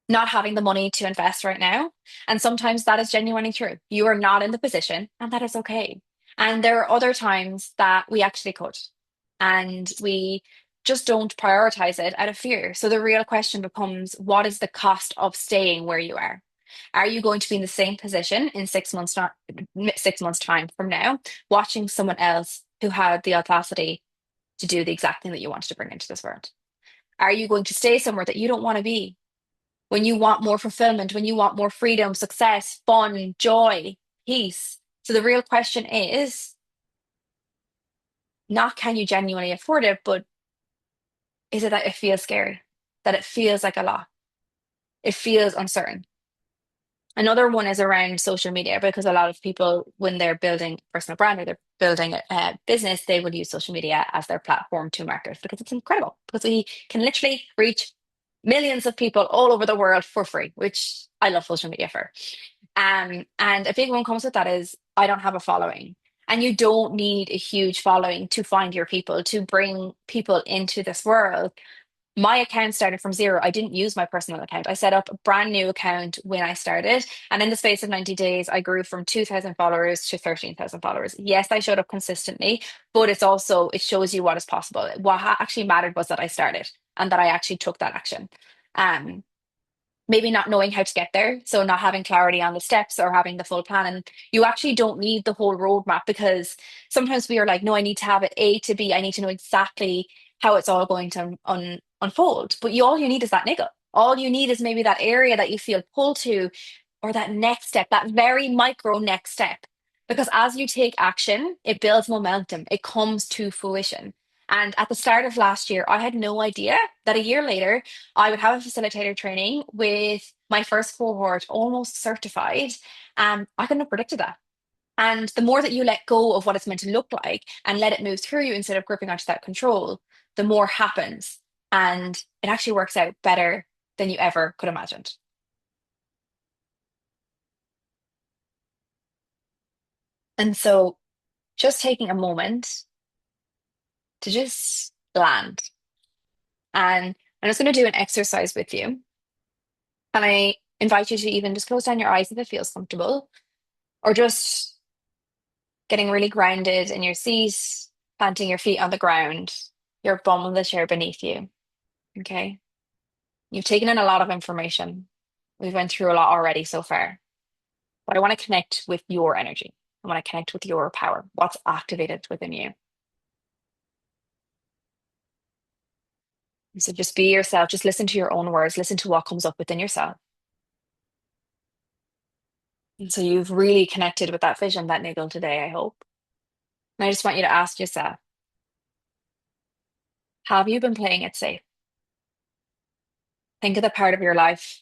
Not having the money to invest right now. And sometimes that is genuinely true. You are not in the position, and that is okay. And there are other times that we actually could, and we just don't prioritize it out of fear. So the real question becomes, what is the cost of staying where you are? Are you going to be in the same position in 6 months, not 6 months time from now, watching someone else who had the audacity to do the exact thing that you wanted to bring into this world? Are you going to stay somewhere that you don't want to be when you want more fulfillment, when you want more freedom, success, fun, joy, peace? So the real question is not can you genuinely afford it, but is it that it feels scary, that it feels like a lot, it feels uncertain? Another one is around social media because a lot of people, when they're building personal brand or they're building a business, they will use social media as their platform to market because it's incredible. Because we can literally reach millions of people all over the world for free, which I love social media for. And a big one comes with that is I don't have a following. And you don't need a huge following to find your people, to bring people into this world. My account started from zero. I didn't use my personal account. I set up a brand new account when I started. And in the space of 90 days, I grew from 2,000 followers to 13,000 followers. Yes, I showed up consistently, but it shows you what is possible. What actually mattered was that I started and that I actually took that action. Um, Maybe not knowing how to get there, so not having clarity on the steps or having the full plan. And you actually don't need the whole roadmap because sometimes we are like, no, I need to have it A to B. I need to know exactly how it's all going to unfold. But all you need is that niggle. All you need is maybe that area that you feel pulled to, or that next step, that very micro next step. Because as you take action, it builds momentum, it comes to fruition. And at the start of last year, I had no idea that a year later, I would have a facilitator training with my first cohort almost certified. I couldn't have predicted that. And the more that you let go of what it's meant to look like and let it move through you instead of gripping onto that control, the more happens. And it actually works out better than you ever could imagined. And so just taking a moment to just land. And I'm just going to do an exercise with you. And I invite you to even just close down your eyes if it feels comfortable, or just getting really grounded in your seat, planting your feet on the ground, your bum on the chair beneath you. Okay. You've taken in a lot of information. We've went through a lot already so far, but I want to connect with your energy. I want to connect with your power, what's activated within you. So just be yourself, just listen to your own words, listen to what comes up within yourself. And so you've really connected with that vision, that niggle today, I hope. And I just want you to ask yourself, have you been playing it safe? Think of the part of your life.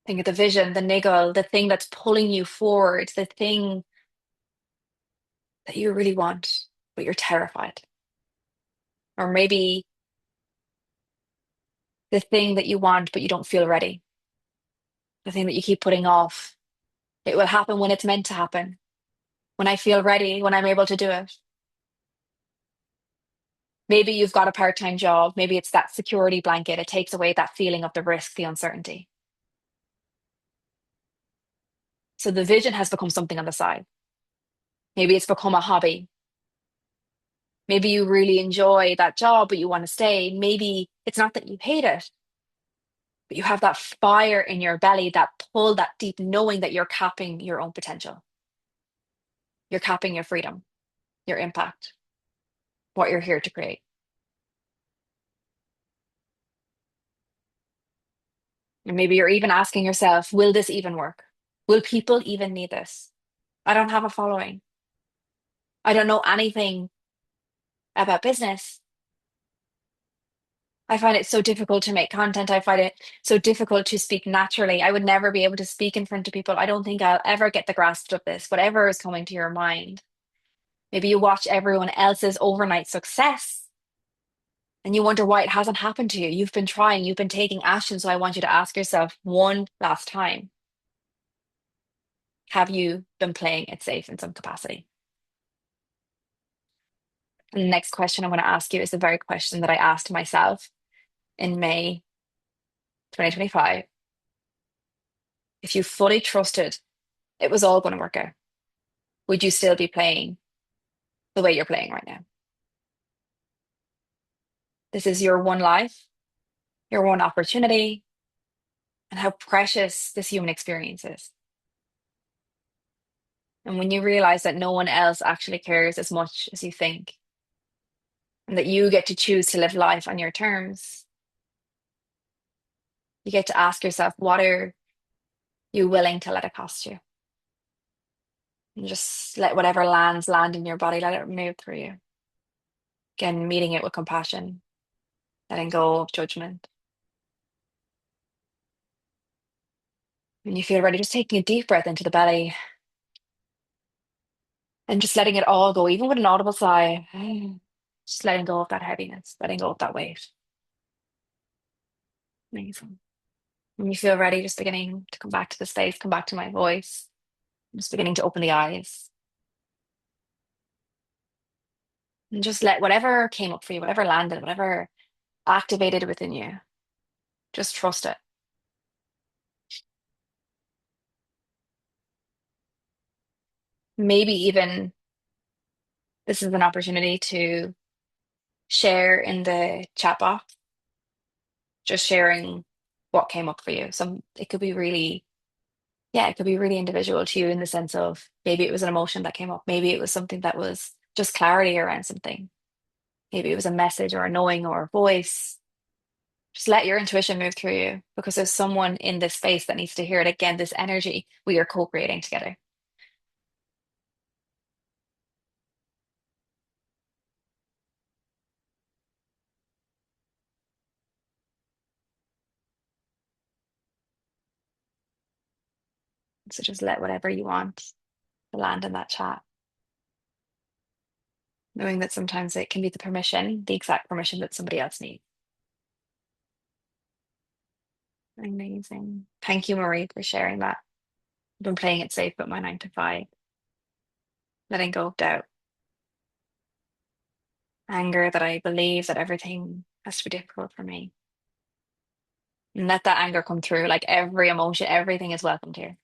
Think of the vision, the niggle, the thing that's pulling you forward, the thing that you really want, but you're terrified. Or maybe the thing that you want, but you don't feel ready. The thing that you keep putting off. It will happen when it's meant to happen. When I feel ready, when I'm able to do it. Maybe you've got a part-time job. Maybe it's that security blanket. It takes away that feeling of the risk, the uncertainty. So the vision has become something on the side. Maybe it's become a hobby. Maybe you really enjoy that job, but you want to stay. Maybe it's not that you hate it, but you have that fire in your belly, that pull, that deep knowing that you're capping your own potential. You're capping your freedom, your impact, what you're here to create. And maybe you're even asking yourself, will this even work? Will people even need this? I don't have a following. I don't know anything about business. I find it so difficult to make content. I find it so difficult to speak naturally. I would never be able to speak in front of people. I don't think I'll ever get the grasp of this, whatever is coming to your mind. Maybe you watch everyone else's overnight success and you wonder why it hasn't happened to you. You've been trying, you've been taking action. So I want you to ask yourself one last time, have you been playing it safe in some capacity? And the next question I'm going to ask you is the very question that I asked myself in May 2025. If you fully trusted it was all going to work out, would you still be playing the way you're playing right now? This is your one life, your one opportunity, and how precious this human experience is. And when you realize that no one else actually cares as much as you think, and that you get to choose to live life on your terms, you get to ask yourself, what are you willing to let it cost you? And just let whatever lands land in your body, let it move through you. Again, meeting it with compassion, letting go of judgment. When you feel ready, just taking a deep breath into the belly and just letting it all go, even with an audible sigh. Just letting go of that heaviness, letting go of that weight. Amazing. When you feel ready, just beginning to come back to the space, come back to my voice, just beginning to open the eyes and just let whatever came up for you, whatever landed, whatever activated within you, just trust it. Maybe even this is an opportunity to share in the chat box, just sharing what came up for you. Some it could be really, yeah, it could be really individual to you in the sense of maybe it was an emotion that came up, maybe it was something that was just clarity around something. Maybe it was a message or a knowing or a voice. Just let your intuition move through you because there's someone in this space that needs to hear it. Again, this energy we are co-creating together. So just let whatever you want to land in that chat, knowing that sometimes it can be the permission, the exact permission that somebody else needs. Amazing. Thank you, Marie, for sharing that. I've been playing it safe with my 9 to 5, letting go of doubt, anger that I believe that everything has to be difficult for me. And let that anger come through, like every emotion, everything is welcomed here.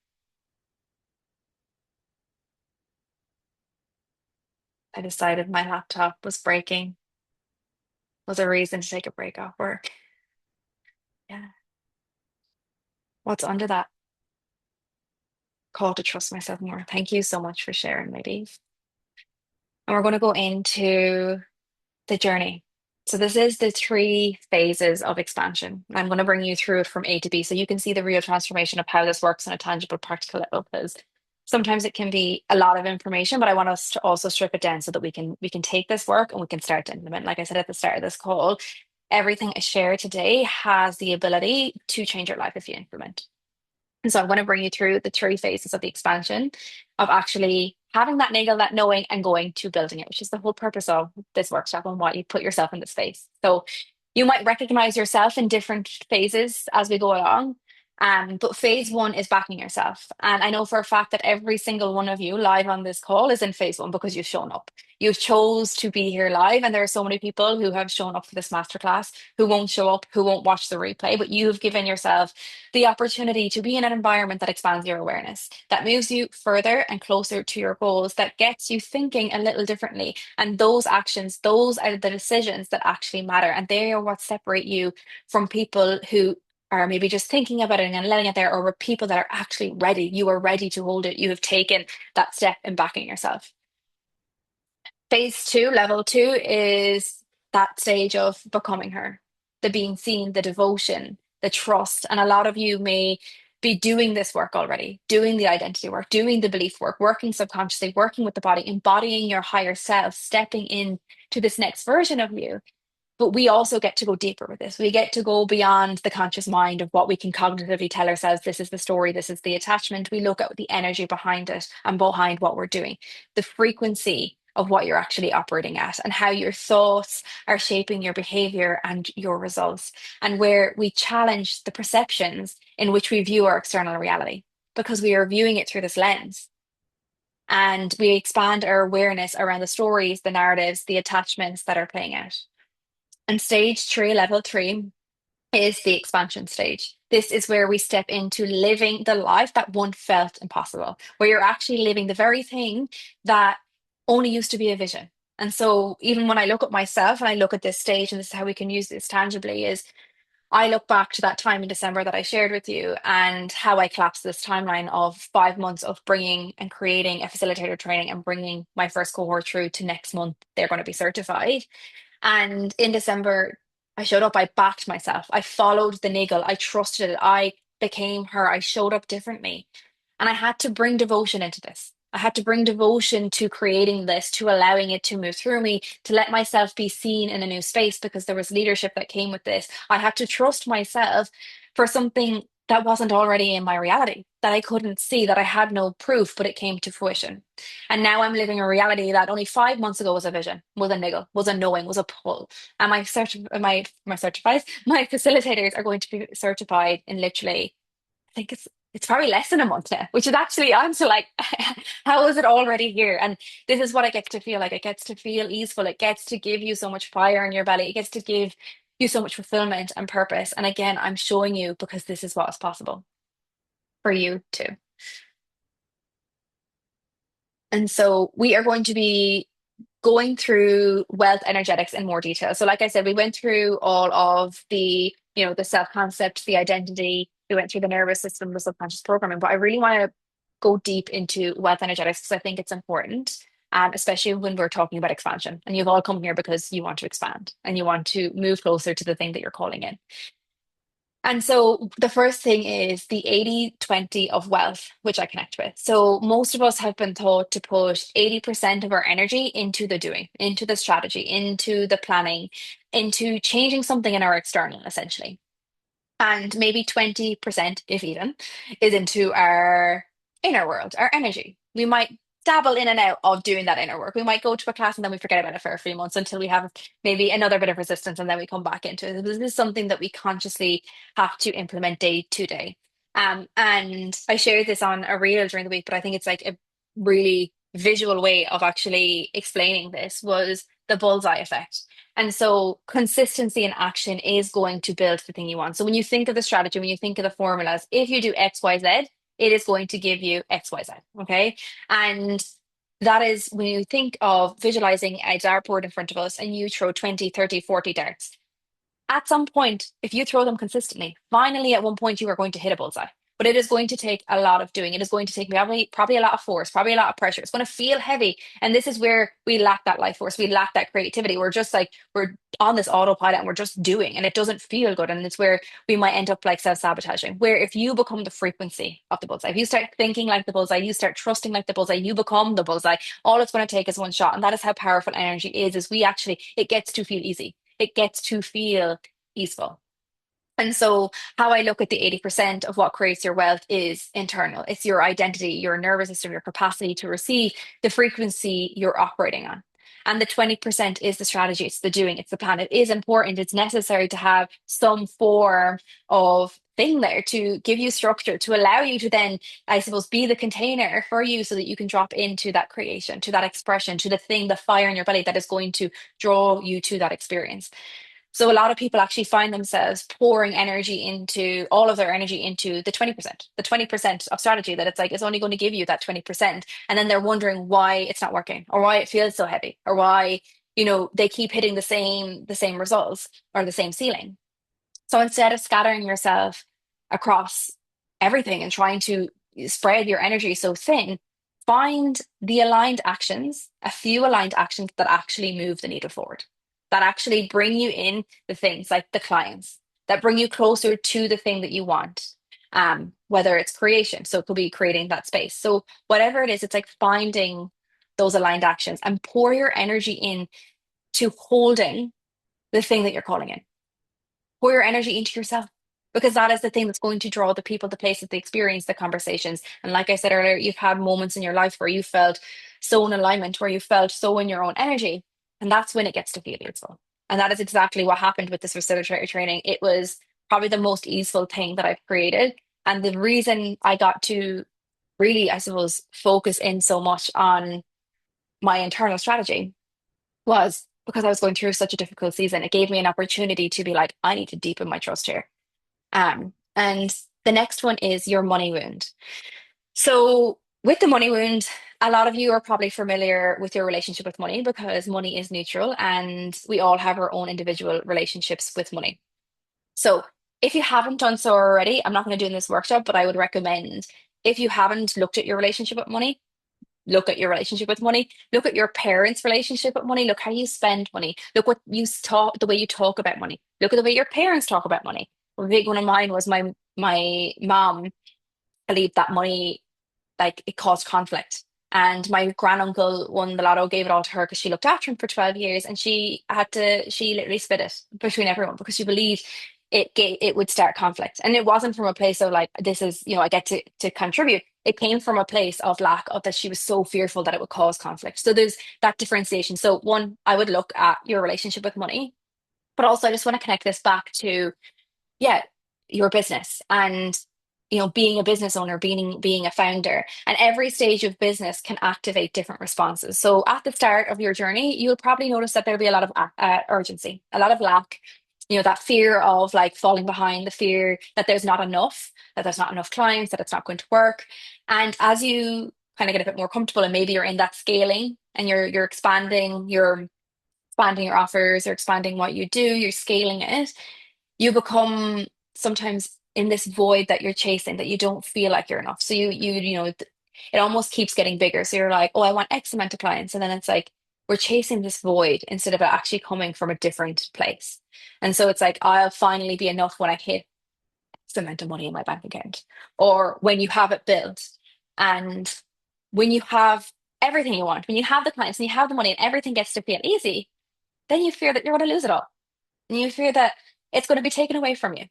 I decided my laptop was breaking, was a reason to take a break off work. Yeah. What's under that call to trust myself more? Thank you so much for sharing, ladies. And we're going to go into the journey. So this is the 3 phases of expansion. I'm going to bring you through it from A to B so you can see the real transformation of how this works on a tangible, practical level. Because sometimes it can be a lot of information, but I want us to also strip it down so that we can take this work and we can start to implement. Like I said at the start of this call, everything I share today has the ability to change your life if you implement. And so I'm going to bring you through the 3 phases of the expansion of actually having that niggle, that knowing, and going to building it, which is the whole purpose of this workshop and why you put yourself in the space. So you might recognize yourself in different phases as we go along. But phase one is backing yourself. And I know for a fact that every single one of you live on this call is in phase one because you've shown up. You've chose to be here live. And there are so many people who have shown up for this masterclass who won't show up, who won't watch the replay, but you've given yourself the opportunity to be in an environment that expands your awareness, that moves you further and closer to your goals, that gets you thinking a little differently. And those actions, those are the decisions that actually matter. And they are what separate you from people who are maybe just thinking about it and letting it there, or with people that are actually ready. You are ready to hold it. You have taken that step in backing yourself. Phase two, level two, is that stage of becoming her, the being seen, the devotion, the trust. And a lot of you may be doing this work already, doing the identity work, doing the belief work, working subconsciously, working with the body, embodying your higher self, stepping in to this next version of you. But we also get to go deeper with this. We get to go beyond the conscious mind of what we can cognitively tell ourselves. This is the story, this is the attachment. We look at the energy behind it and behind what we're doing, the frequency of what you're actually operating at, and how your thoughts are shaping your behavior and your results, and where we challenge the perceptions in which we view our external reality because we are viewing it through this lens. And we expand our awareness around the stories, the narratives, the attachments that are playing out. And stage three, level three, is the expansion stage. This is where we step into living the life that once felt impossible, where you're actually living the very thing that only used to be a vision. And so, even when I look at myself and I look at this stage, and this is how we can use this tangibly, is I look back to that time in December that I shared with you and how I collapsed this timeline of 5 months of bringing and creating a facilitator training and bringing my first cohort through to next month. They're going to be certified. And in December, I showed up, I backed myself, I followed the niggle, I trusted it, I became her, I showed up differently. And I had to bring devotion into this. I had to bring devotion to creating this, to allowing it to move through me, to let myself be seen in a new space because there was leadership that came with this. I had to trust myself for something that wasn't already in my reality, that I couldn't see, that I had no proof, but it came to fruition. And now I'm living a reality that only 5 months ago was a vision, was a niggle, was a knowing, was a pull. And my certified, my facilitators are going to be certified in literally, I think it's probably less than a month now, which is actually, I'm still like, how is it already here? And this is what it gets to feel like. It gets to feel easeful. It gets to give you so much fire in your belly. It gets to give you so much fulfillment and purpose. And again, I'm showing you because this is what is possible for you too. And so we are going to be going through wealth energetics in more detail. So like I said, we went through all of the, the self-concept, the identity, we went through the nervous system, the subconscious programming, but I really want to go deep into wealth energetics because I think it's important. Especially when we're talking about expansion, and you've all come here because you want to expand and you want to move closer to the thing that you're calling in. And so the first thing is the 80-20 of wealth, which I connect with. So most of us have been taught to put 80% of our energy into the doing, into the strategy, into the planning, into changing something in our external, essentially. And maybe 20%, if even, is into our inner world, our energy. We might dabble in and out of doing that inner work. We might go to a class and then we forget about it for a few months until we have maybe another bit of resistance and then we come back into it. This is something that we consciously have to implement day to day. And I shared this on a reel during the week, but I think it's like a really visual way of actually explaining this was the bullseye effect. And so consistency in action is going to build the thing you want. So when you think of the strategy, when you think of the formulas, if you do X, Y, Z, it is going to give you X, Y, Z. Okay. And that is when you think of visualizing a dartboard in front of us and you throw 20, 30, 40 darts. At some point, if you throw them consistently, finally at one point you are going to hit a bullseye. But it is going to take a lot of doing. It is going to take probably a lot of force, probably a lot of pressure. It's going to feel heavy. And this is where we lack that life force. We lack that creativity. We're just like, we're on this autopilot and we're just doing, and it doesn't feel good. And it's where we might end up like self-sabotaging. Where if you become the frequency of the bullseye, if you start thinking like the bullseye, you start trusting like the bullseye, you become the bullseye, all it's going to take is one shot. And that is how powerful energy is we actually, it gets to feel easy. It gets to feel easeful. And so, how I look at the 80% of what creates your wealth is internal. It's your identity, your nervous system, your capacity to receive, the frequency you're operating on. And the 20% is the strategy, it's the doing, it's the plan. It is important, it's necessary to have some form of thing there to give you structure, to allow you to then, I suppose, be the container for you so that you can drop into that creation, to that expression, to the thing, the fire in your belly that is going to draw you to that experience. So a lot of people actually find themselves pouring energy into all of their energy into the 20% of strategy that it's like it's only going to give you that 20%. And then they're wondering why it's not working or why it feels so heavy or why, they keep hitting the same results or the same ceiling. So instead of scattering yourself across everything and trying to spread your energy so thin, find the aligned actions, a few aligned actions that actually move the needle forward, that actually bring you in the things like the clients, that bring you closer to the thing that you want. Whether it's creation, so it could be creating that space. So whatever it is, it's like finding those aligned actions and pour your energy in to holding the thing that you're calling in. Pour your energy into yourself because that is the thing that's going to draw the people, the places, the experience, the conversations. And like I said earlier, you've had moments in your life where you felt so in alignment, where you felt so in your own energy. And that's when it gets to feel useful. And that is exactly what happened with this facilitator training. It was probably the most easeful thing that I've created. And the reason I got to really, I suppose, focus in so much on my internal strategy was because I was going through such a difficult season. It gave me an opportunity to be like, I need to deepen my trust here. And the next one is your money wound. So, with the money wound, a lot of you are probably familiar with your relationship with money because money is neutral and we all have our own individual relationships with money. So, if you haven't done so already, I'm not going to do in this workshop, but I would recommend if you haven't looked at your relationship with money, look at your relationship with money, look at your parents' relationship with money, look how you spend money, look what you talk, the way you talk about money, look at the way your parents talk about money. A big one of mine was my mom believed that money, like, it caused conflict. And my granduncle won the lotto, gave it all to her because she looked after him for 12 years, and she literally split it between everyone because she believed it would start conflict. And it wasn't from a place of like, this is, I get to contribute. It came from a place of lack of that she was so fearful that it would cause conflict. So there's that differentiation. So one, I would look at your relationship with money, but also I just want to connect this back to, yeah, your business and being a business owner, being a founder. And every stage of business can activate different responses. So at the start of your journey, you'll probably notice that there'll be a lot of urgency, a lot of lack, that fear of like falling behind, the fear that there's not enough, that there's not enough clients, that it's not going to work. And as you kind of get a bit more comfortable and maybe you're in that scaling and you're expanding your offers or expanding what you do, you're scaling it, you become sometimes in this void that you're chasing, that you don't feel like you're enough. So it almost keeps getting bigger. So you're like, oh, I want X amount of clients. And then it's like, we're chasing this void instead of it actually coming from a different place. And so it's like, I'll finally be enough when I hit X amount of money in my bank account, or when you have it built. And when you have everything you want, when you have the clients and you have the money and everything gets to feel easy, then you fear that you're going to lose it all. And you fear that it's going to be taken away from you.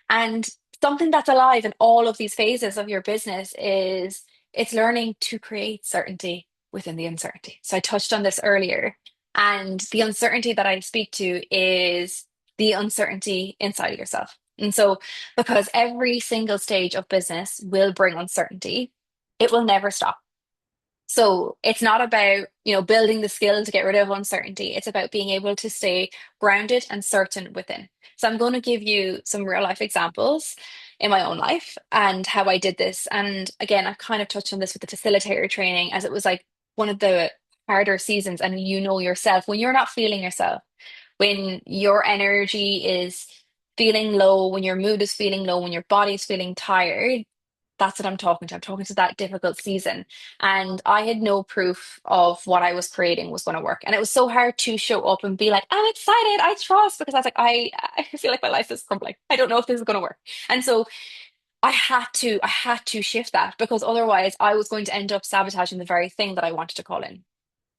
And something that's alive in all of these phases of your business is it's learning to create certainty within the uncertainty. So I touched on this earlier. And the uncertainty that I speak to is the uncertainty inside of yourself. And so, because every single stage of business will bring uncertainty, it will never stop. So it's not about, building the skill to get rid of uncertainty. It's about being able to stay grounded and certain within. So I'm going to give you some real life examples in my own life and how I did this. And again, I kind of touched on this with the facilitator training as it was like one of the harder seasons. And yourself when you're not feeling yourself, when your energy is feeling low, when your mood is feeling low, when your body's feeling tired, that's what I'm talking to. I'm talking to that difficult season. And I had no proof of what I was creating was going to work. And it was so hard to show up and be like, I'm excited, I trust, because I was like, I feel like my life is crumbling. I don't know if this is going to work. And so I had to shift that because otherwise I was going to end up sabotaging the very thing that I wanted to call in.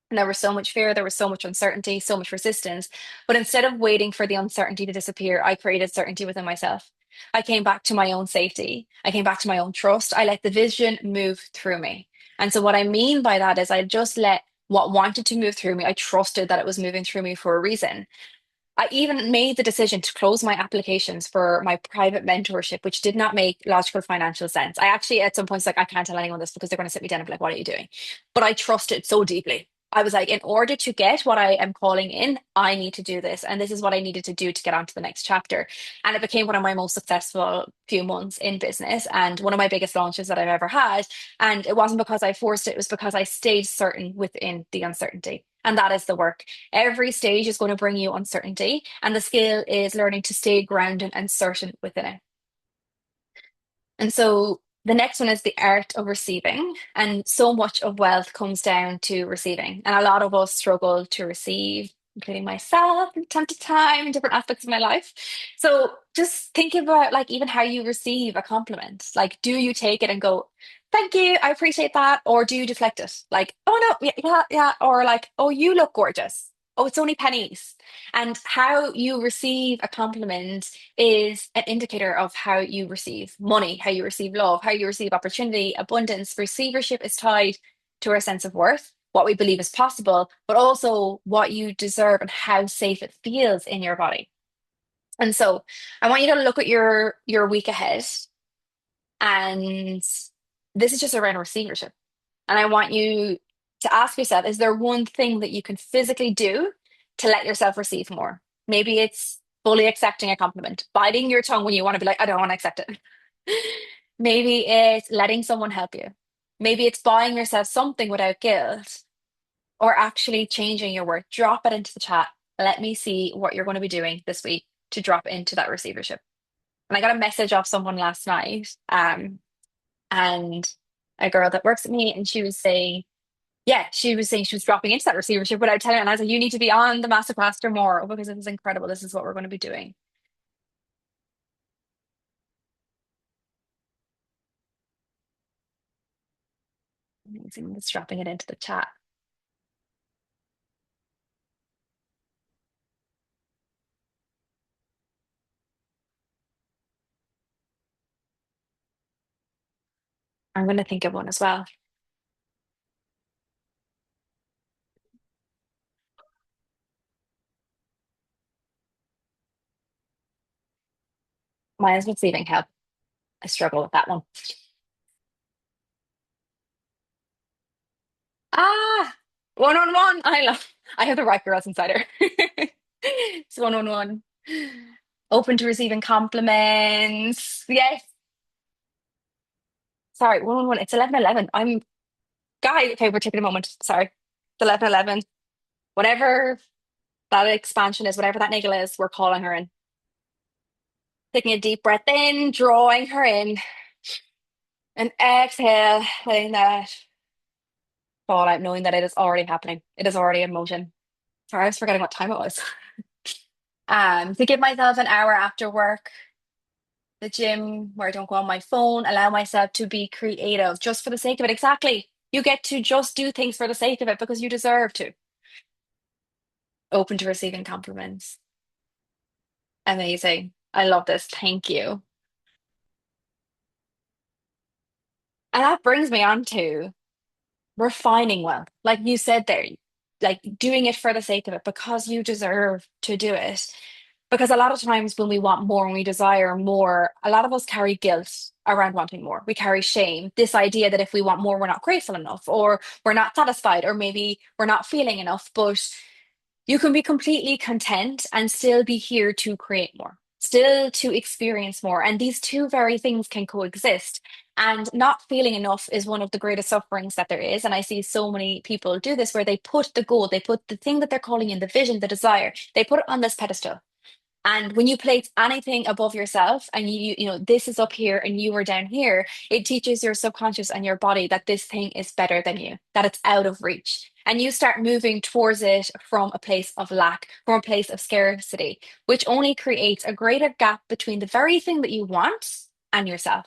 And there was so much fear, there was so much uncertainty, so much resistance. But instead of waiting for the uncertainty to disappear, I created certainty within myself. I came back to my own safety. I came back to my own trust. I let the vision move through me. And so, what I mean by that is, I just let what wanted to move through me, I trusted that it was moving through me for a reason. I even made the decision to close my applications for my private mentorship, which did not make logical financial sense. I actually, at some points, like, I can't tell anyone this because they're going to sit me down and be like, what are you doing? But I trusted so deeply. I was like, in order to get what I am calling in, I need to do this. And this is what I needed to do to get on to the next chapter. And it became one of my most successful few months in business and one of my biggest launches that I've ever had. And it wasn't because I forced it, it was because I stayed certain within the uncertainty. And that is the work. Every stage is going to bring you uncertainty, and the skill is learning to stay grounded and certain within it. And so the next one is the art of receiving. And so much of wealth comes down to receiving. And a lot of us struggle to receive, including myself from time to time in different aspects of my life. So just think about like even how you receive a compliment. Like, do you take it and go, thank you, I appreciate that? Or do you deflect it? Like, oh no, yeah, yeah, yeah. Or like, oh, you look gorgeous. Oh, it's only pennies. And how you receive a compliment is an indicator of how you receive money, how you receive love, how you receive opportunity, abundance. Receivership is tied to our sense of worth, what we believe is possible, but also what you deserve and how safe it feels in your body. And so I want you to look at your week ahead, and this is just around receivership. And I want you to ask yourself, is there one thing that you can physically do to let yourself receive more? Maybe it's fully accepting a compliment, biting your tongue when you want to be like, I don't want to accept it. Maybe it's letting someone help you. Maybe it's buying yourself something without guilt, or actually changing your word. Drop it into the chat. Let me see what you're going to be doing this week to drop into that receivership. And I got a message off someone last night, and a girl that works with me, and she was saying, yeah, she was saying she was dropping into that receivership without telling her. And I was like, you need to be on the masterclass tomorrow because it is incredible. This is what we're going to be doing. Amazing. Just dropping it into the chat. I'm going to think of one as well. Mine is receiving help. I struggle with that one. Ah, one on one. I have the right girls inside her. It's one on one. Open to receiving compliments. Yes. Sorry, one on one. It's 11:11. Guy. Okay, we're taking a moment. Sorry. It's 11:11. Whatever that expansion is, whatever that niggle is, we're calling her in. Taking a deep breath in, drawing her in, and exhale, letting that fall out, knowing that it is already happening. It is already in motion. Sorry, I was forgetting what time it was. To give myself an hour after work, the gym where I don't go on my phone, allow myself to be creative just for the sake of it. Exactly. You get to just do things for the sake of it because you deserve to. Open to receiving compliments. Amazing. I love this. Thank you. And that brings me on to refining well. Like you said there, like doing it for the sake of it because you deserve to do it. Because a lot of times when we want more and we desire more, a lot of us carry guilt around wanting more. We carry shame, this idea that if we want more, we're not grateful enough, or we're not satisfied, or maybe we're not feeling enough. But you can be completely content and still be here to create more, still to experience more. And these two very things can coexist. And not feeling enough is one of the greatest sufferings that there is. And I see so many people do this where they put the goal, they put the thing that they're calling in the vision, the desire, they put it on this pedestal. And when you place anything above yourself and you know, this is up here and you are down here, it teaches your subconscious and your body that this thing is better than you, that it's out of reach. And you start moving towards it from a place of lack, from a place of scarcity, which only creates a greater gap between the very thing that you want and yourself.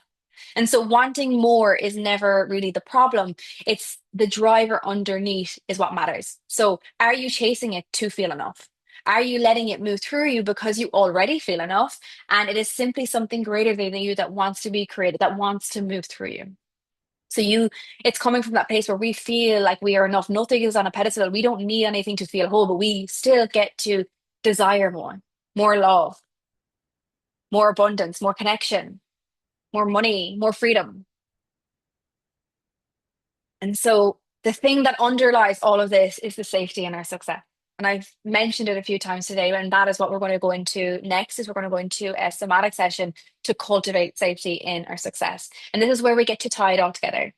And so wanting more is never really the problem. It's the driver underneath is what matters. So are you chasing it to feel enough? Are you letting it move through you because you already feel enough? And it is simply something greater than you that wants to be created, that wants to move through you. So it's coming from that place where we feel like we are enough. Nothing is on a pedestal. We don't need anything to feel whole, but we still get to desire more love, more abundance, more connection, more money, more freedom. And so the thing that underlies all of this is the safety and our success. And I've mentioned it a few times today, and that is what we're going to go into next is we're going to go into a somatic session to cultivate safety in our success. And this is where we get to tie it all together.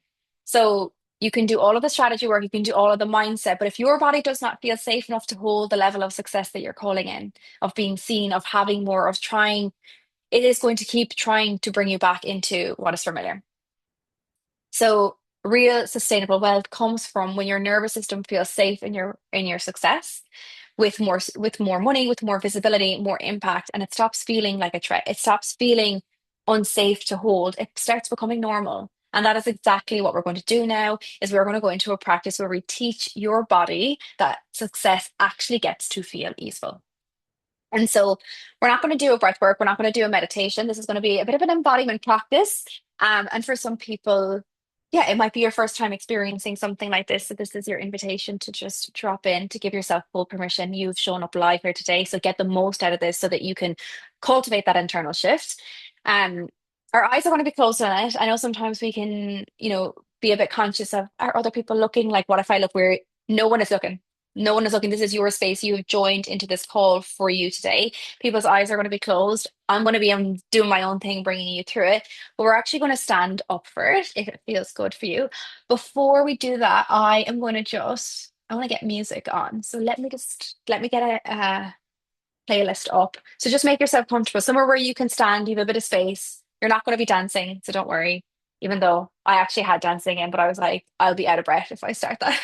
So you can do all of the strategy work, you can do all of the mindset, but if your body does not feel safe enough to hold the level of success that you're calling in, of being seen, of having more, of trying, it is going to keep trying to bring you back into what is familiar. So real sustainable wealth comes from when your nervous system feels safe in your success with more money, with more visibility, more impact, and it stops feeling like a threat. It stops feeling unsafe to hold. It starts becoming normal. And that is exactly what we're going to do now is we're going to go into a practice where we teach your body that success actually gets to feel easeful. And so we're not going to do a breath work. We're not going to do a meditation. This is going to be a bit of an embodiment practice. And for some people, yeah, it might be your first time experiencing something like this. So this is your invitation to just drop in, to give yourself full permission. You've shown up live here today. So get the most out of this so that you can cultivate that internal shift. Um, our eyes are going to be closed on it. I know sometimes we can, be a bit conscious of are other people looking like what if I look weird? No one is looking. No one is looking. This is your space. You have joined into this call for you today. People's eyes are going to be closed. I'm going to be doing my own thing, bringing you through it. But we're actually going to stand up for it if it feels good for you. Before we do that, I want to get music on. So let me get a playlist up. So just make yourself comfortable, somewhere where you can stand. You have a bit of space. You're not going to be dancing, so don't worry. Even though I actually had dancing in, but I was like, I'll be out of breath if I start that.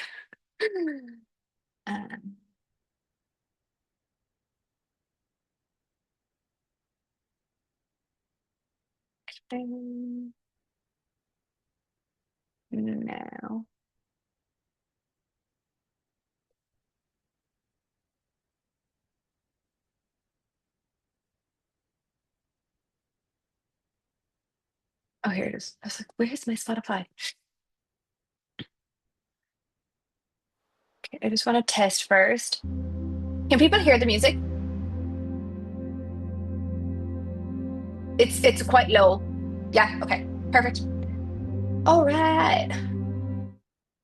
Um, no. Oh, here it is. I was like, where's my Spotify? Okay, I just want to test first. Can people hear the music? It's quite low. Yeah, okay. Perfect. All right.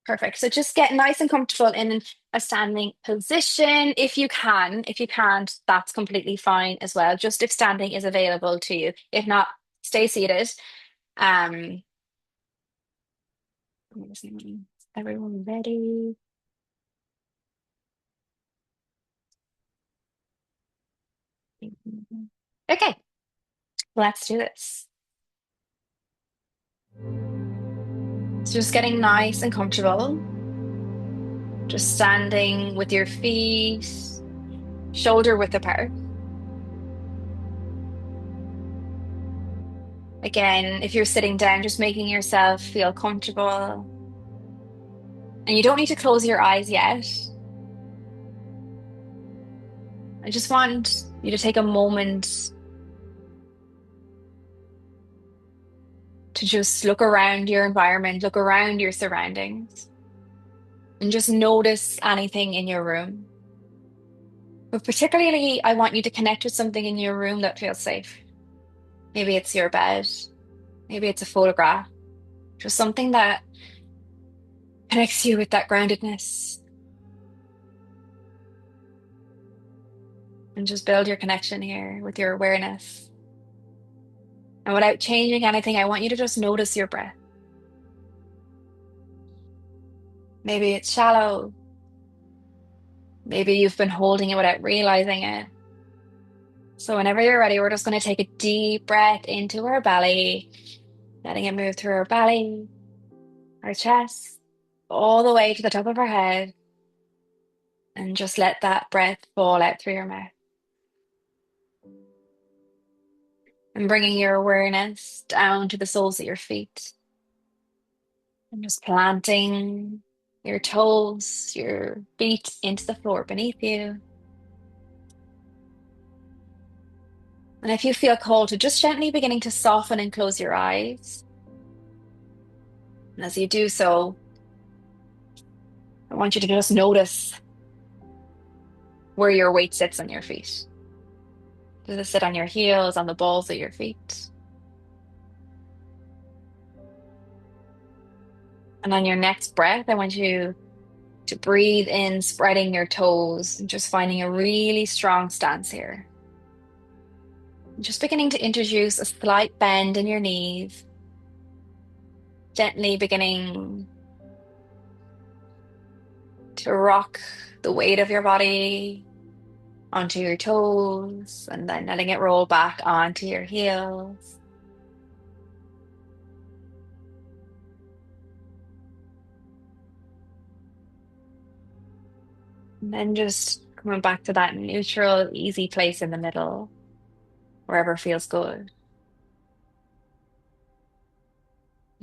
Perfect. So just get nice and comfortable in a standing position if you can. If you can't, that's completely fine as well. Just if standing is available to you. If not, stay seated. Um, everyone ready? Okay, let's do this. So just getting nice and comfortable. Just standing with your feet shoulder width apart. Again, if you're sitting down, just making yourself feel comfortable. And you don't need to close your eyes yet. I just want you to take a moment to just look around your environment, look around your surroundings, and just notice anything in your room. But particularly, I want you to connect with something in your room that feels safe. Maybe it's your bed, maybe it's a photograph, just something that connects you with that groundedness. And just build your connection here with your awareness. And without changing anything, I want you to just notice your breath. Maybe it's shallow. Maybe you've been holding it without realizing it. So, whenever you're ready, we're just going to take a deep breath into our belly, letting it move through our belly, our chest, all the way to the top of our head. And just let that breath fall out through your mouth. And bringing your awareness down to the soles of your feet. And just planting your toes, your feet into the floor beneath you. And if you feel called to just gently beginning to soften and close your eyes. And as you do so, I want you to just notice where your weight sits on your feet. Does it sit on your heels, on the balls of your feet? And on your next breath, I want you to breathe in, spreading your toes, and just finding a really strong stance here. Just beginning to introduce a slight bend in your knees, gently beginning to rock the weight of your body onto your toes and then letting it roll back onto your heels. And then just coming back to that neutral, easy place in the middle, wherever feels good.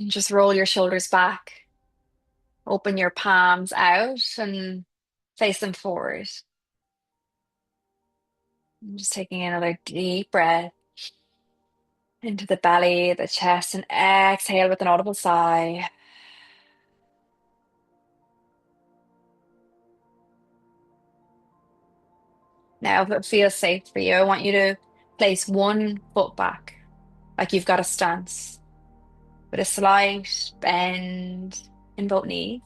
And just roll your shoulders back, open your palms out and face them forward. And just taking another deep breath into the belly, the chest, and exhale with an audible sigh. Now, if it feels safe for you, I want you to place one foot back, like you've got a stance, with a slight bend in both knees.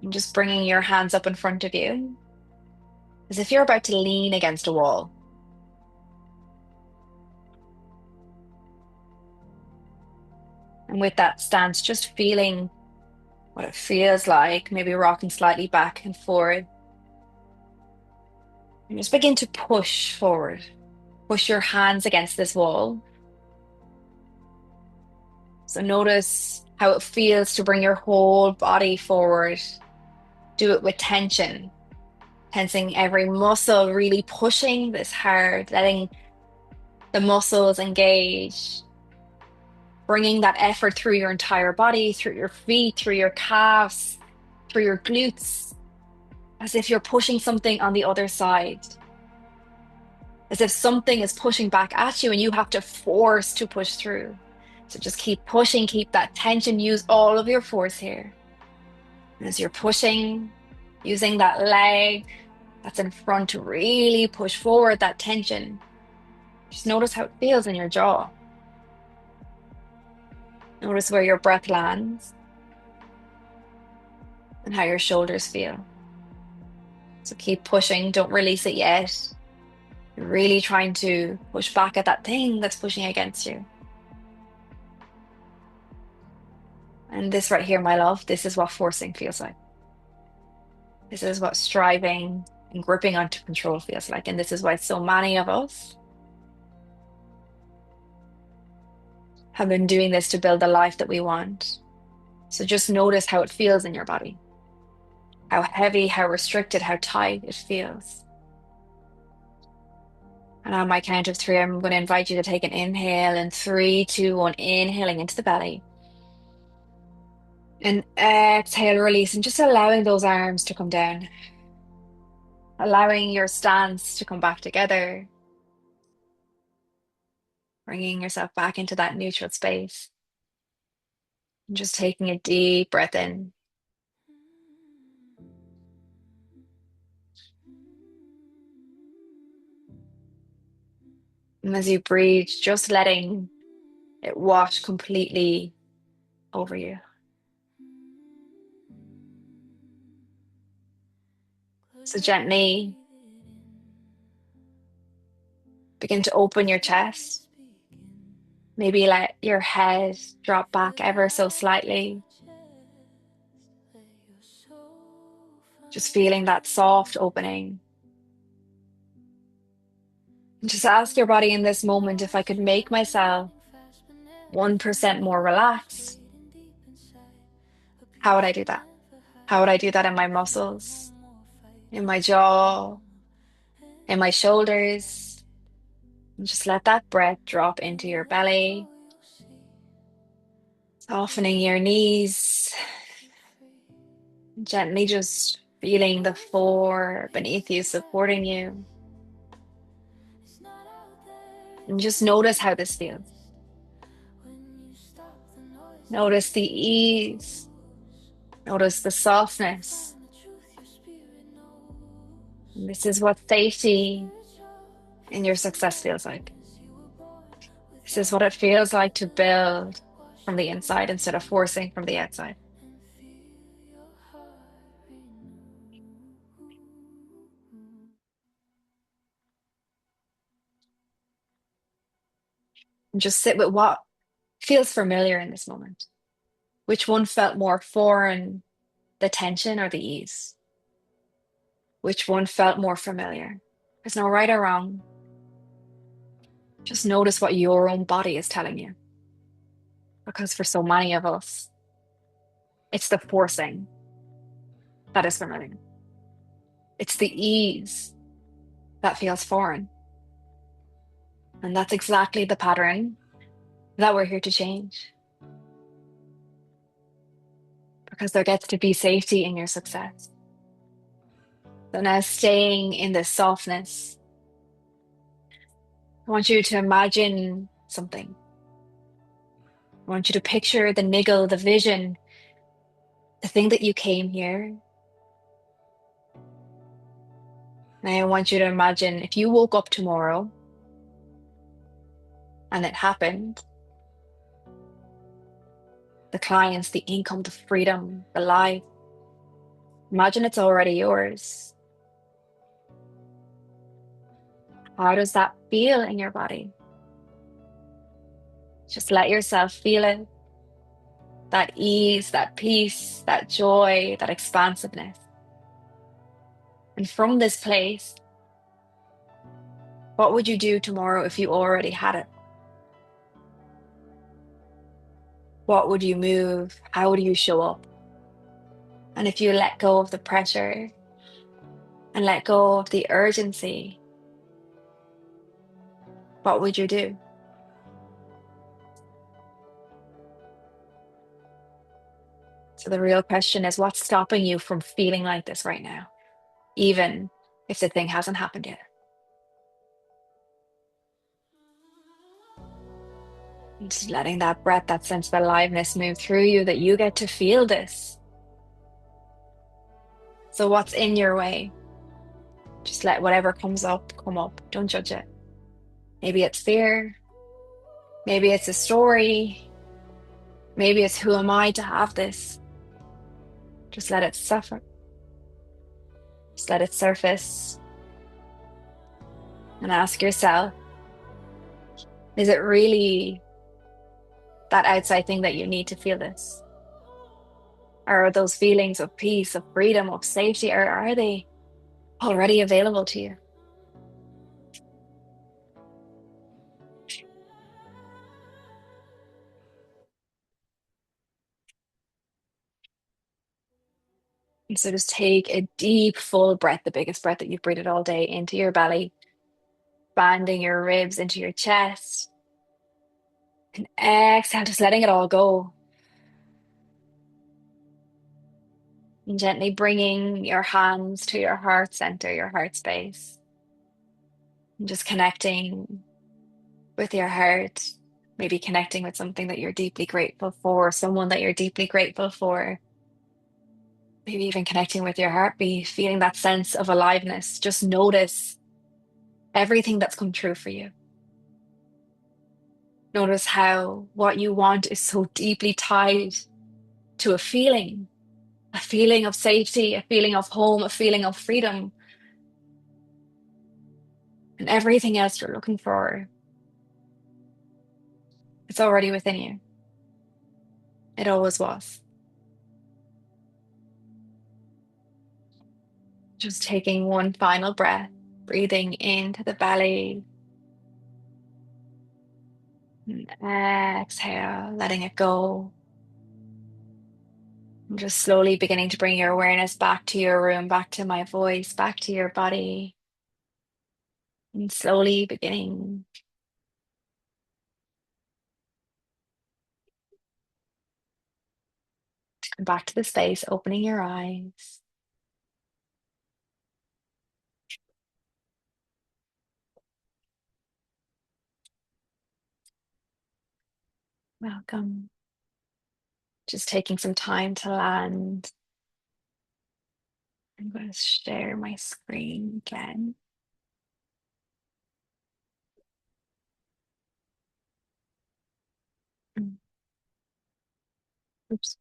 And just bringing your hands up in front of you, as if you're about to lean against a wall. And with that stance, just feeling what it feels like, maybe rocking slightly back and forward. And just begin to push forward. Push your hands against this wall. So notice how it feels to bring your whole body forward. Do it with tension, tensing every muscle, really pushing this hard, letting the muscles engage, bringing that effort through your entire body, through your feet, through your calves, through your glutes, as if you're pushing something on the other side, as if something is pushing back at you and you have to force to push through. So just keep pushing, keep that tension, use all of your force here. And as you're pushing, using that leg that's in front to really push forward that tension, just notice how it feels in your jaw. Notice where your breath lands and how your shoulders feel. So keep pushing, don't release it yet. You're really trying to push back at that thing that's pushing against you. And this right here, my love, this is what forcing feels like. This is what striving and gripping onto control feels like. And this is why so many of us have been doing this to build the life that we want. So just notice how it feels in your body, how heavy, how restricted, how tight it feels. And on my count of three, I'm going to invite you to take an inhale in 3, 2, 1, inhaling into the belly. And exhale, release, and just allowing those arms to come down, allowing your stance to come back together, bringing yourself back into that neutral space. And just taking a deep breath in. And as you breathe, just letting it wash completely over you. So gently begin to open your chest. Maybe let your head drop back ever so slightly. Just feeling that soft opening. And just ask your body in this moment, if I could make myself 1% more relaxed, how would I do that? How would I do that in my muscles, in my jaw, in my shoulders? And just let that breath drop into your belly, softening your knees, gently just feeling the floor beneath you, supporting you. And just notice how this feels. Notice the ease. Notice the softness. And this is what safety in your success feels like. This is what it feels like to build from the inside instead of forcing from the outside. And just sit with what feels familiar in this moment. Which one felt more foreign, the tension or the ease? Which one felt more familiar? There's no right or wrong. Just notice what your own body is telling you. Because for so many of us, it's the forcing that is familiar. It's the ease that feels foreign. And that's exactly the pattern that we're here to change. Because there gets to be safety in your success. So now staying in this softness, I want you to imagine something. I want you to picture the niggle, the vision, the thing that you came here. And I want you to imagine if you woke up tomorrow and it happened, the clients, the income, the freedom, the life. Imagine it's already yours. How does that feel in your body? Just let yourself feel it. That ease, that peace, that joy, that expansiveness. And from this place, what would you do tomorrow if you already had it? What would you move? How would you show up? And if you let go of the pressure and let go of the urgency, what would you do? So the real question is, what's stopping you from feeling like this right now, even if the thing hasn't happened yet? And just letting that breath, that sense of aliveness move through you, that you get to feel this. So what's in your way? Just let whatever comes up, come up. Don't judge it. Maybe it's fear. Maybe it's a story. Maybe it's who am I to have this? Just let it suffer. Just let it surface and ask yourself, is it really that outside thing that you need to feel this? Or are those feelings of peace, of freedom, of safety, or are they already available to you? And so just take a deep, full breath, the biggest breath that you've breathed all day, into your belly, expanding your ribs into your chest. And exhale, just letting it all go. And gently bringing your hands to your heart center, your heart space. And just connecting with your heart, maybe connecting with something that you're deeply grateful for, someone that you're deeply grateful for, maybe even connecting with your heartbeat, feeling that sense of aliveness. Just notice everything that's come true for you. Notice how what you want is so deeply tied to a feeling of safety, a feeling of home, a feeling of freedom, and everything else you're looking for. It's already within you. It always was. Just taking one final breath, breathing into the belly, and exhale, letting it go. And just slowly beginning to bring your awareness back to your room, back to my voice, back to your body. And slowly beginning to come back to the space, opening your eyes. Welcome. Just taking some time to land. I'm going to share my screen again. Mm, oops.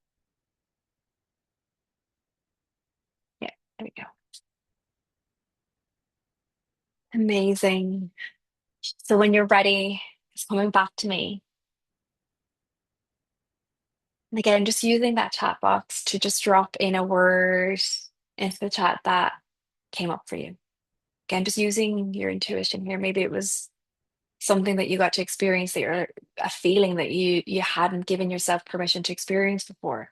Yeah, there we go. Amazing. So when you're ready, it's coming back to me. And again, just using that chat box to just drop in a word into the chat that came up for you. Again, just using your intuition here. Maybe it was something that you got to experience that you're a feeling that you hadn't given yourself permission to experience before.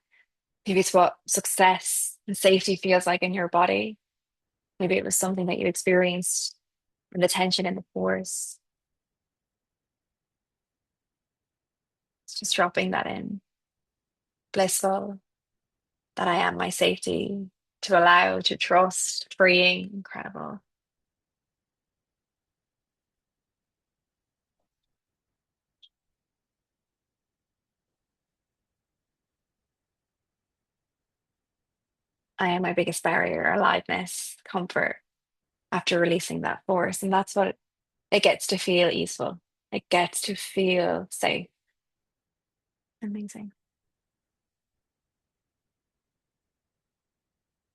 Maybe it's what success and safety feels like in your body. Maybe it was something that you experienced from the tension in the pores. It's just dropping that in. Blissful, that I am my safety, to allow, to trust, freeing, incredible. I am my biggest barrier, aliveness, comfort after releasing that force. And that's what it gets to feel easeful. It gets to feel safe. Amazing.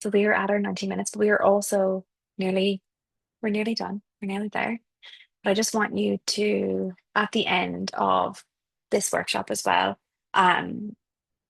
So we are at our 90 minutes, but we are also nearly, we're nearly done. We're nearly there. But I just want you to, at the end of this workshop as well, um,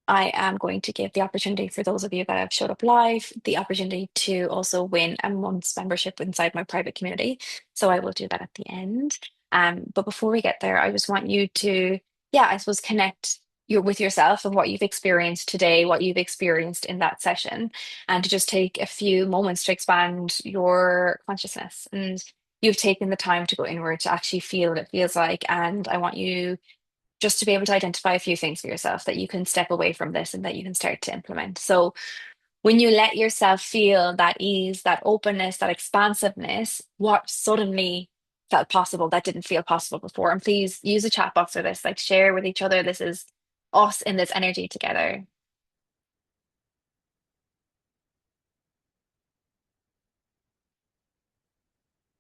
I am going to give the opportunity for those of you that have showed up live, the opportunity to also win a month's membership inside my private community. So I will do that at the end. But before we get there, I just want you to, yeah, I suppose connect with yourself and what you've experienced today, what you've experienced in that session, and to just take a few moments to expand your consciousness. And you've taken the time to go inward to actually feel what it feels like. And I want you just to be able to identify a few things for yourself that you can step away from this and that you can start to implement. So when you let yourself feel that ease, that openness, that expansiveness, what suddenly felt possible that didn't feel possible before? And please use a chat box for this, like share with each other. This is us in this energy together.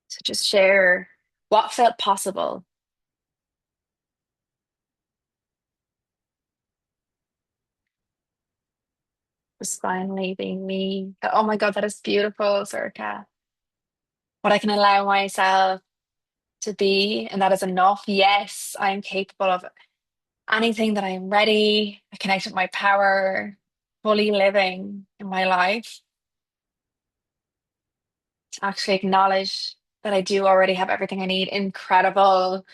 So just share what felt possible was finally being me. Oh my God, that is beautiful, Circa. What I can allow myself to be, and that is enough. Yes, I am capable of anything that I am ready. I connect with my power, fully living in my life, to actually acknowledge that I do already have everything I need. Incredible.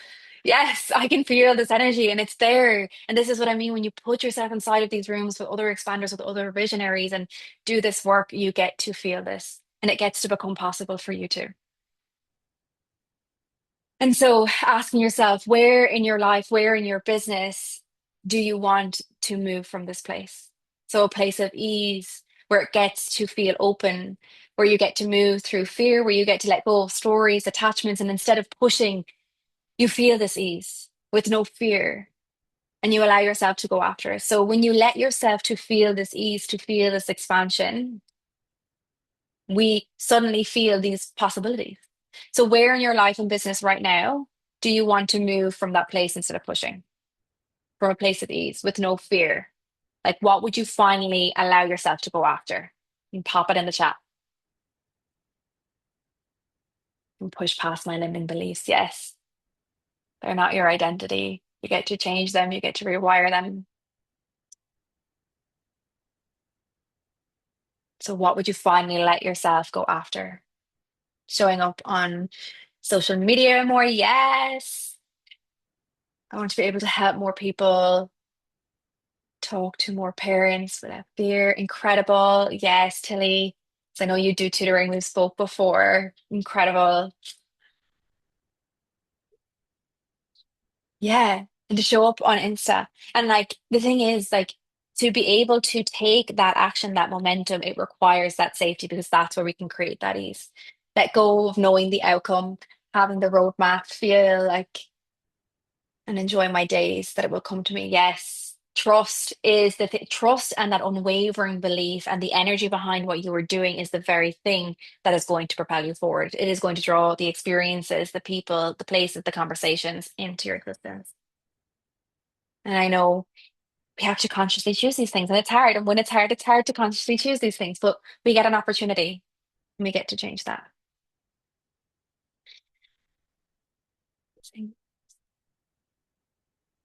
Yes, I can feel this energy and it's there. And this is what I mean when you put yourself inside of these rooms with other expanders, with other visionaries, and do this work, you get to feel this and it gets to become possible for you too. And so asking yourself, where in your life, where in your business do you want to move from this place? So a place of ease where it gets to feel open, where you get to move through fear, where you get to let go of stories, attachments, and instead of pushing, you feel this ease with no fear and you allow yourself to go after it. So when you let yourself to feel this ease, to feel this expansion, we suddenly feel these possibilities. So, where in your life and business right now do you want to move from that place instead of pushing, from a place of ease with no fear? Like, what would you finally allow yourself to go after? And pop it in the chat and push past my limiting beliefs. Yes, they're not your identity. You get to change them, you get to rewire them. So, what would you finally let yourself go after? Showing up on social media more? Yes. I want to be able to help more people, talk to more parents without fear. Incredible. Yes, Tilly. So I know you do tutoring. We've spoke before. Incredible. Yeah. And to show up on Insta. And like the thing is, like to be able to take that action, that momentum, it requires that safety because that's where we can create that ease. Let go of knowing the outcome, having the roadmap, feel like and enjoy my days that it will come to me. Yes. Trust is trust and that unwavering belief and the energy behind what you are doing is the very thing that is going to propel you forward. It is going to draw the experiences, the people, the places, the conversations into your existence. And I know we have to consciously choose these things, and it's hard. And when it's hard to consciously choose these things, but we get an opportunity and we get to change that.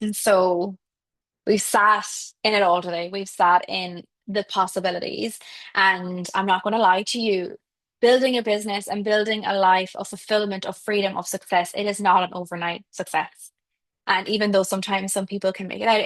And so we've sat in it all today. We've sat in the possibilities. And I'm not going to lie to you. Building a business and building a life of fulfillment, of freedom, of success, it is not an overnight success. And even though sometimes some people can make it out,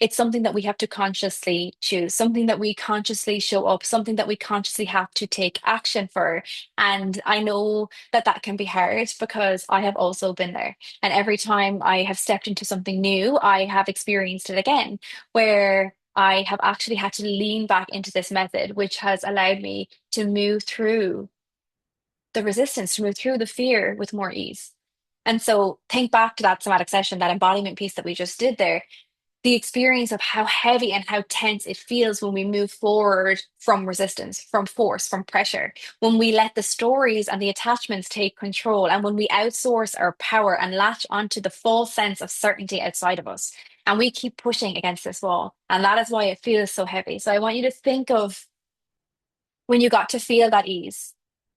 it's something that we have to consciously choose, something that we consciously show up, something that we consciously have to take action for. And I know that that can be hard because I have also been there. And every time I have stepped into something new, I have experienced it again, where I have actually had to lean back into this method, which has allowed me to move through the resistance, to move through the fear with more ease. And so think back to that somatic session, that embodiment piece that we just did there, the experience of how heavy and how tense it feels when we move forward from resistance, from force, from pressure, when we let the stories and the attachments take control, and when we outsource our power and latch onto the false sense of certainty outside of us. And we keep pushing against this wall. And that is why it feels so heavy. So I want you to think of when you got to feel that ease,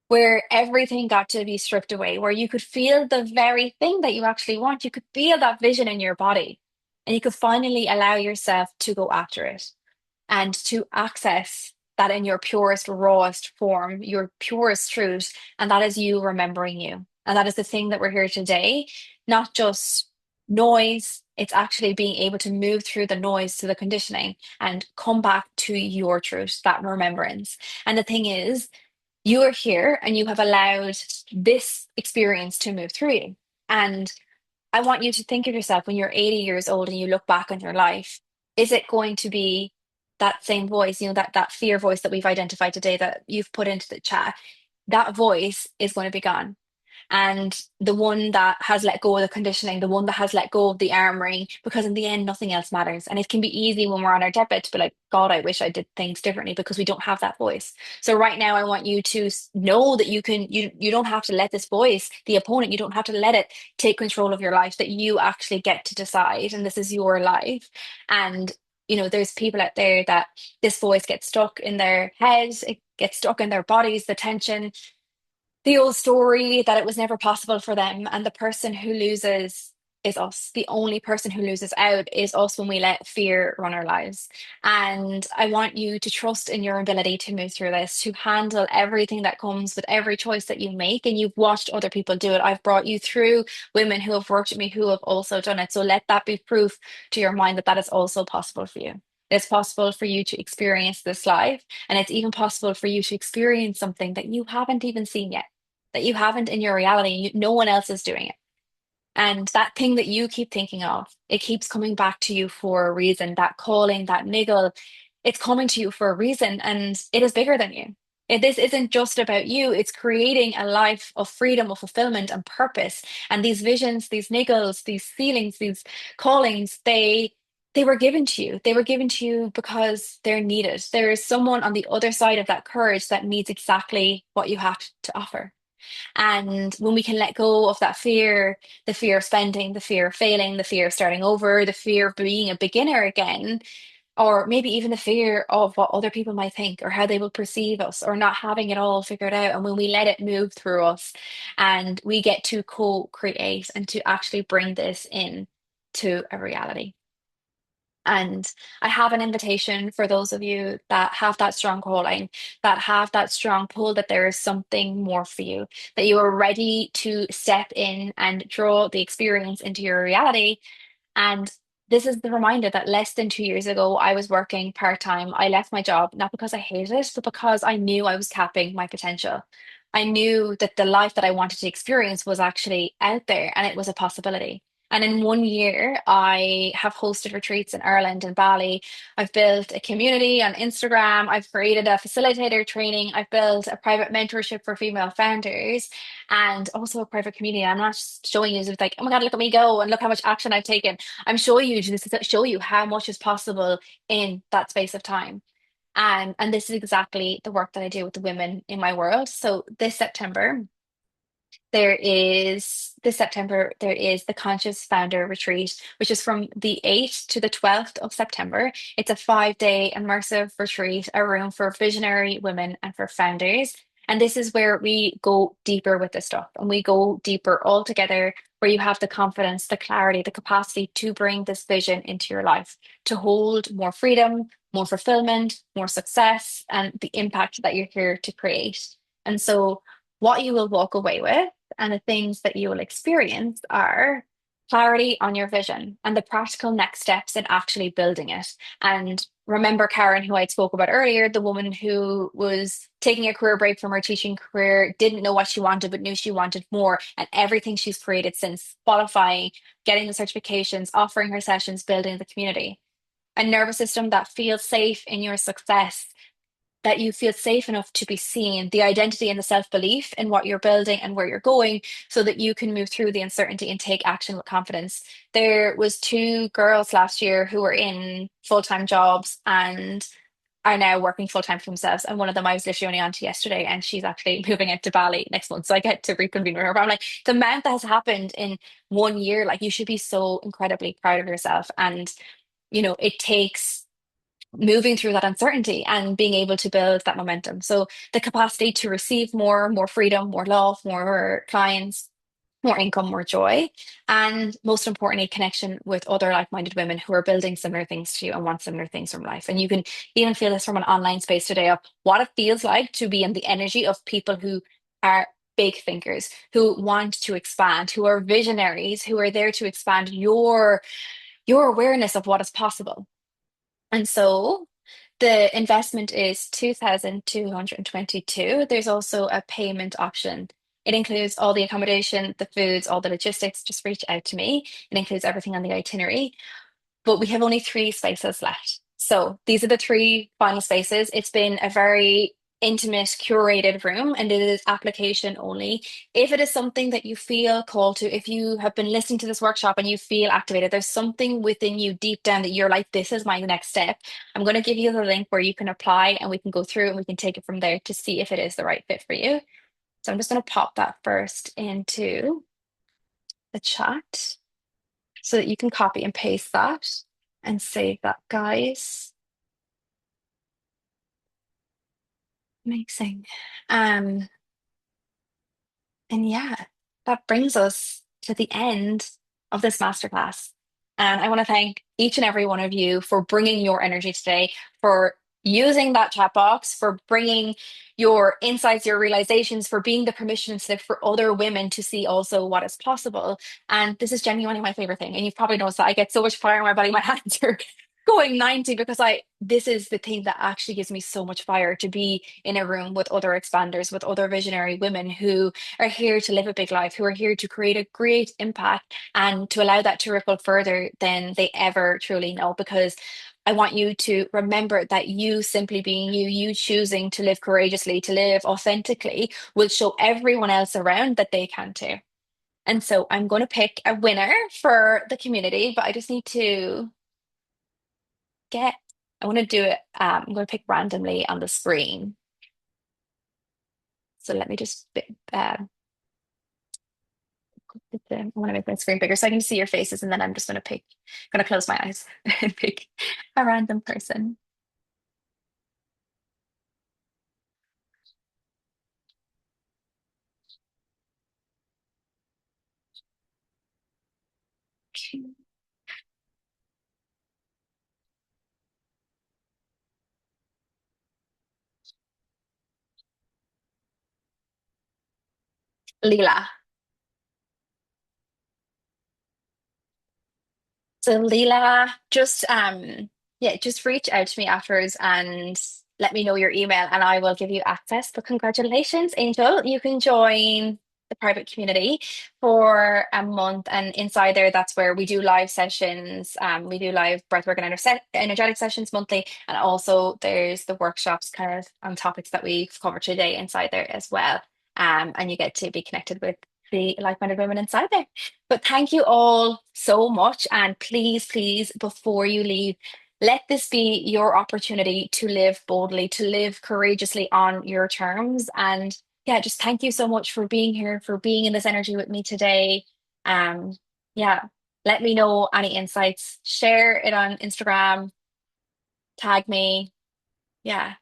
where everything got to be stripped away, where you could feel the very thing that you actually want. You could feel that vision in your body, and you could finally allow yourself to go after it and to access that in your purest, rawest form, your purest truth. And that is you remembering you. And that is the thing that we're here today, not just noise. It's actually being able to move through the noise to the conditioning and come back to your truth, that remembrance. And the thing is, you are here and you have allowed this experience to move through you. And I want you to think of yourself when you're 80 years old and you look back on your life. Is it going to be that same voice, that fear voice that we've identified today that you've put into the chat? That voice is going to be gone. And the one that has let go of the conditioning, the one that has let go of the armoring, because in the end, nothing else matters. And it can be easy when we're on our deathbed to be like, God, I wish I did things differently because we don't have that voice. So right now, I want you to know that you don't have to let this voice, the opponent, you don't have to let it take control of your life, that you actually get to decide. And this is your life. And there's people out there that this voice gets stuck in their heads, it gets stuck in their bodies, the tension, the old story that it was never possible for them. And the person who loses is us. The only person who loses out is us when we let fear run our lives. And I want you to trust in your ability to move through this, to handle everything that comes with every choice that you make. And you've watched other people do it. I've brought you through women who have worked with me who have also done it. So let that be proof to your mind that that is also possible for you. It's possible for you to experience this life, and it's even possible for you to experience something that you haven't even seen yet, that you haven't in your reality. No one else is doing it. And that thing that you keep thinking of, it keeps coming back to you for a reason. That calling, that niggle, it's coming to you for a reason, and it is bigger than you. This isn't just about you. It's creating a life of freedom, of fulfillment, and purpose. And these visions, these niggles, these feelings, these callings, they were given to you. They were given to you because they're needed. There is someone on the other side of that courage that needs exactly what you have to offer. And when we can let go of that fear, the fear of spending, the fear of failing, the fear of starting over, the fear of being a beginner again, or maybe even the fear of what other people might think or how they will perceive us or not having it all figured out. And when we let it move through us and we get to co-create and to actually bring this in to a reality. And I have an invitation for those of you that have that strong calling, that have that strong pull, that there is something more for you, that you are ready to step in and draw the experience into your reality. And this is the reminder that less than 2 years ago, I was working part time. I left my job, not because I hated it, but because I knew I was capping my potential. I knew that the life that I wanted to experience was actually out there and it was a possibility. And in 1 year, I have hosted retreats in Ireland and Bali. I've built a community on Instagram. I've created a facilitator training. I've built a private mentorship for female founders and also a private community. I'm not just showing you with like, oh my God, look at me go and look how much action I've taken. I'm showing you just to show you how much is possible in that space of time. And this is exactly the work that I do with the women in my world. So this September, there is the Conscious Founder Retreat, which is from the 8th to the 12th of September. It's a 5 day immersive retreat, a room for visionary women and for founders. And this is where we go deeper with this stuff and we go deeper all together, where you have the confidence, the clarity, the capacity to bring this vision into your life, to hold more freedom, more fulfillment, more success, and the impact that you're here to create. And so, what you will walk away with and the things that you will experience are clarity on your vision and the practical next steps in actually building it. And remember Karen, who I spoke about earlier, the woman who was taking a career break from her teaching career, didn't know what she wanted, but knew she wanted more. And everything she's created since qualifying, getting the certifications, offering her sessions, building the community. A nervous system that feels safe in your success, that you feel safe enough to be seen, the identity and the self belief in what you're building and where you're going, so that you can move through the uncertainty and take action with confidence. There was two girls last year who were in full-time jobs and are now working full time for themselves. And one of them I was literally only on to yesterday, and she's actually moving out to Bali next month. So I get to reconvene with her. But I'm like, the amount that has happened in 1 year, like you should be so incredibly proud of yourself. And it takes moving through that uncertainty and being able to build that momentum. So the capacity to receive more freedom, more love, more clients, more income, more joy, and most importantly, connection with other like-minded women who are building similar things to you and want similar things from life. And you can even feel this from an online space today of what it feels like to be in the energy of people who are big thinkers, who want to expand, who are visionaries, who are there to expand your awareness of what is possible. And so the investment is 2,222. There's also a payment option. It includes all the accommodation, the foods, all the logistics. Just reach out to me. It includes everything on the itinerary, but we have only three spaces left. So these are the three final spaces. It's been a very intimate, curated room, and it is application only. If it is something that you feel called to, if you have been listening to this workshop and you feel activated, there's something within you deep down that you're like, this is my next step. I'm going to give you the link where you can apply and we can go through and we can take it from there to see if it is the right fit for you. So I'm just going to pop that first into the chat so that you can copy and paste that and save that, guys. Amazing. Um, and yeah, that brings us to the end of this masterclass. And I want to thank each and every one of you for bringing your energy today, for using that chat box, for bringing your insights, your realizations, for being the permission slip for other women to see also what is possible. And this is genuinely my favorite thing. And you've probably noticed that I get so much fire in my body, my hands are going 90 because this is the thing that actually gives me so much fire, to be in a room with other expanders, with other visionary women who are here to live a big life, who are here to create a great impact and to allow that to ripple further than they ever truly know. Because I want you to remember that you simply being you, you choosing to live courageously, to live authentically, will show everyone else around that they can too. And so I'm going to pick a winner for the community, but I just need to get, I want to do it. I'm going to pick randomly on the screen. So let me just I want to make my screen bigger so I can see your faces, and then I'm just going to close my eyes and pick a random person. Okay. Leela. So Leela, just reach out to me afterwards and let me know your email and I will give you access. But congratulations, Angel. You can join. the private community for a month. And inside there, that's where we do live sessions. We do live breathwork and energetic sessions monthly. And also there's the workshops kind of on topics that we've covered today inside there as well. And you get to be connected with the like-minded women inside there. But thank you all so much. And please, please, before you leave, let this be your opportunity to live boldly, to live courageously on your terms. And yeah, just thank you so much for being here, for being in this energy with me today. Um, yeah, let me know any insights. Share it on Instagram, tag me. Yeah,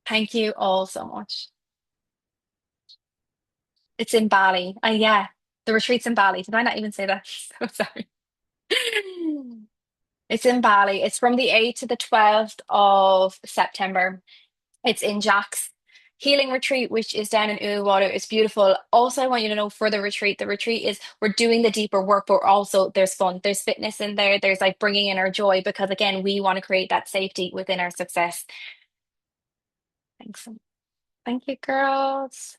thank you all so much. It's in Bali. Yeah, the retreat's in Bali. Did I not even say that? So sorry. It's in Bali. It's from the 8th to the 12th of September. It's in Jack's healing retreat, which is down in Uwater. It's beautiful. Also, I want you to know for the retreat is we're doing the deeper work, but also there's fun. There's fitness in there. There's like bringing in our joy because again, we want to create that safety within our success. Thanks. Thank you, girls.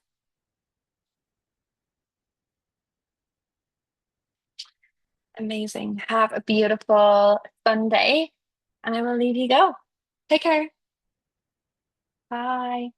Amazing. Have a beautiful Sunday, and I will leave you go. Take care. Bye.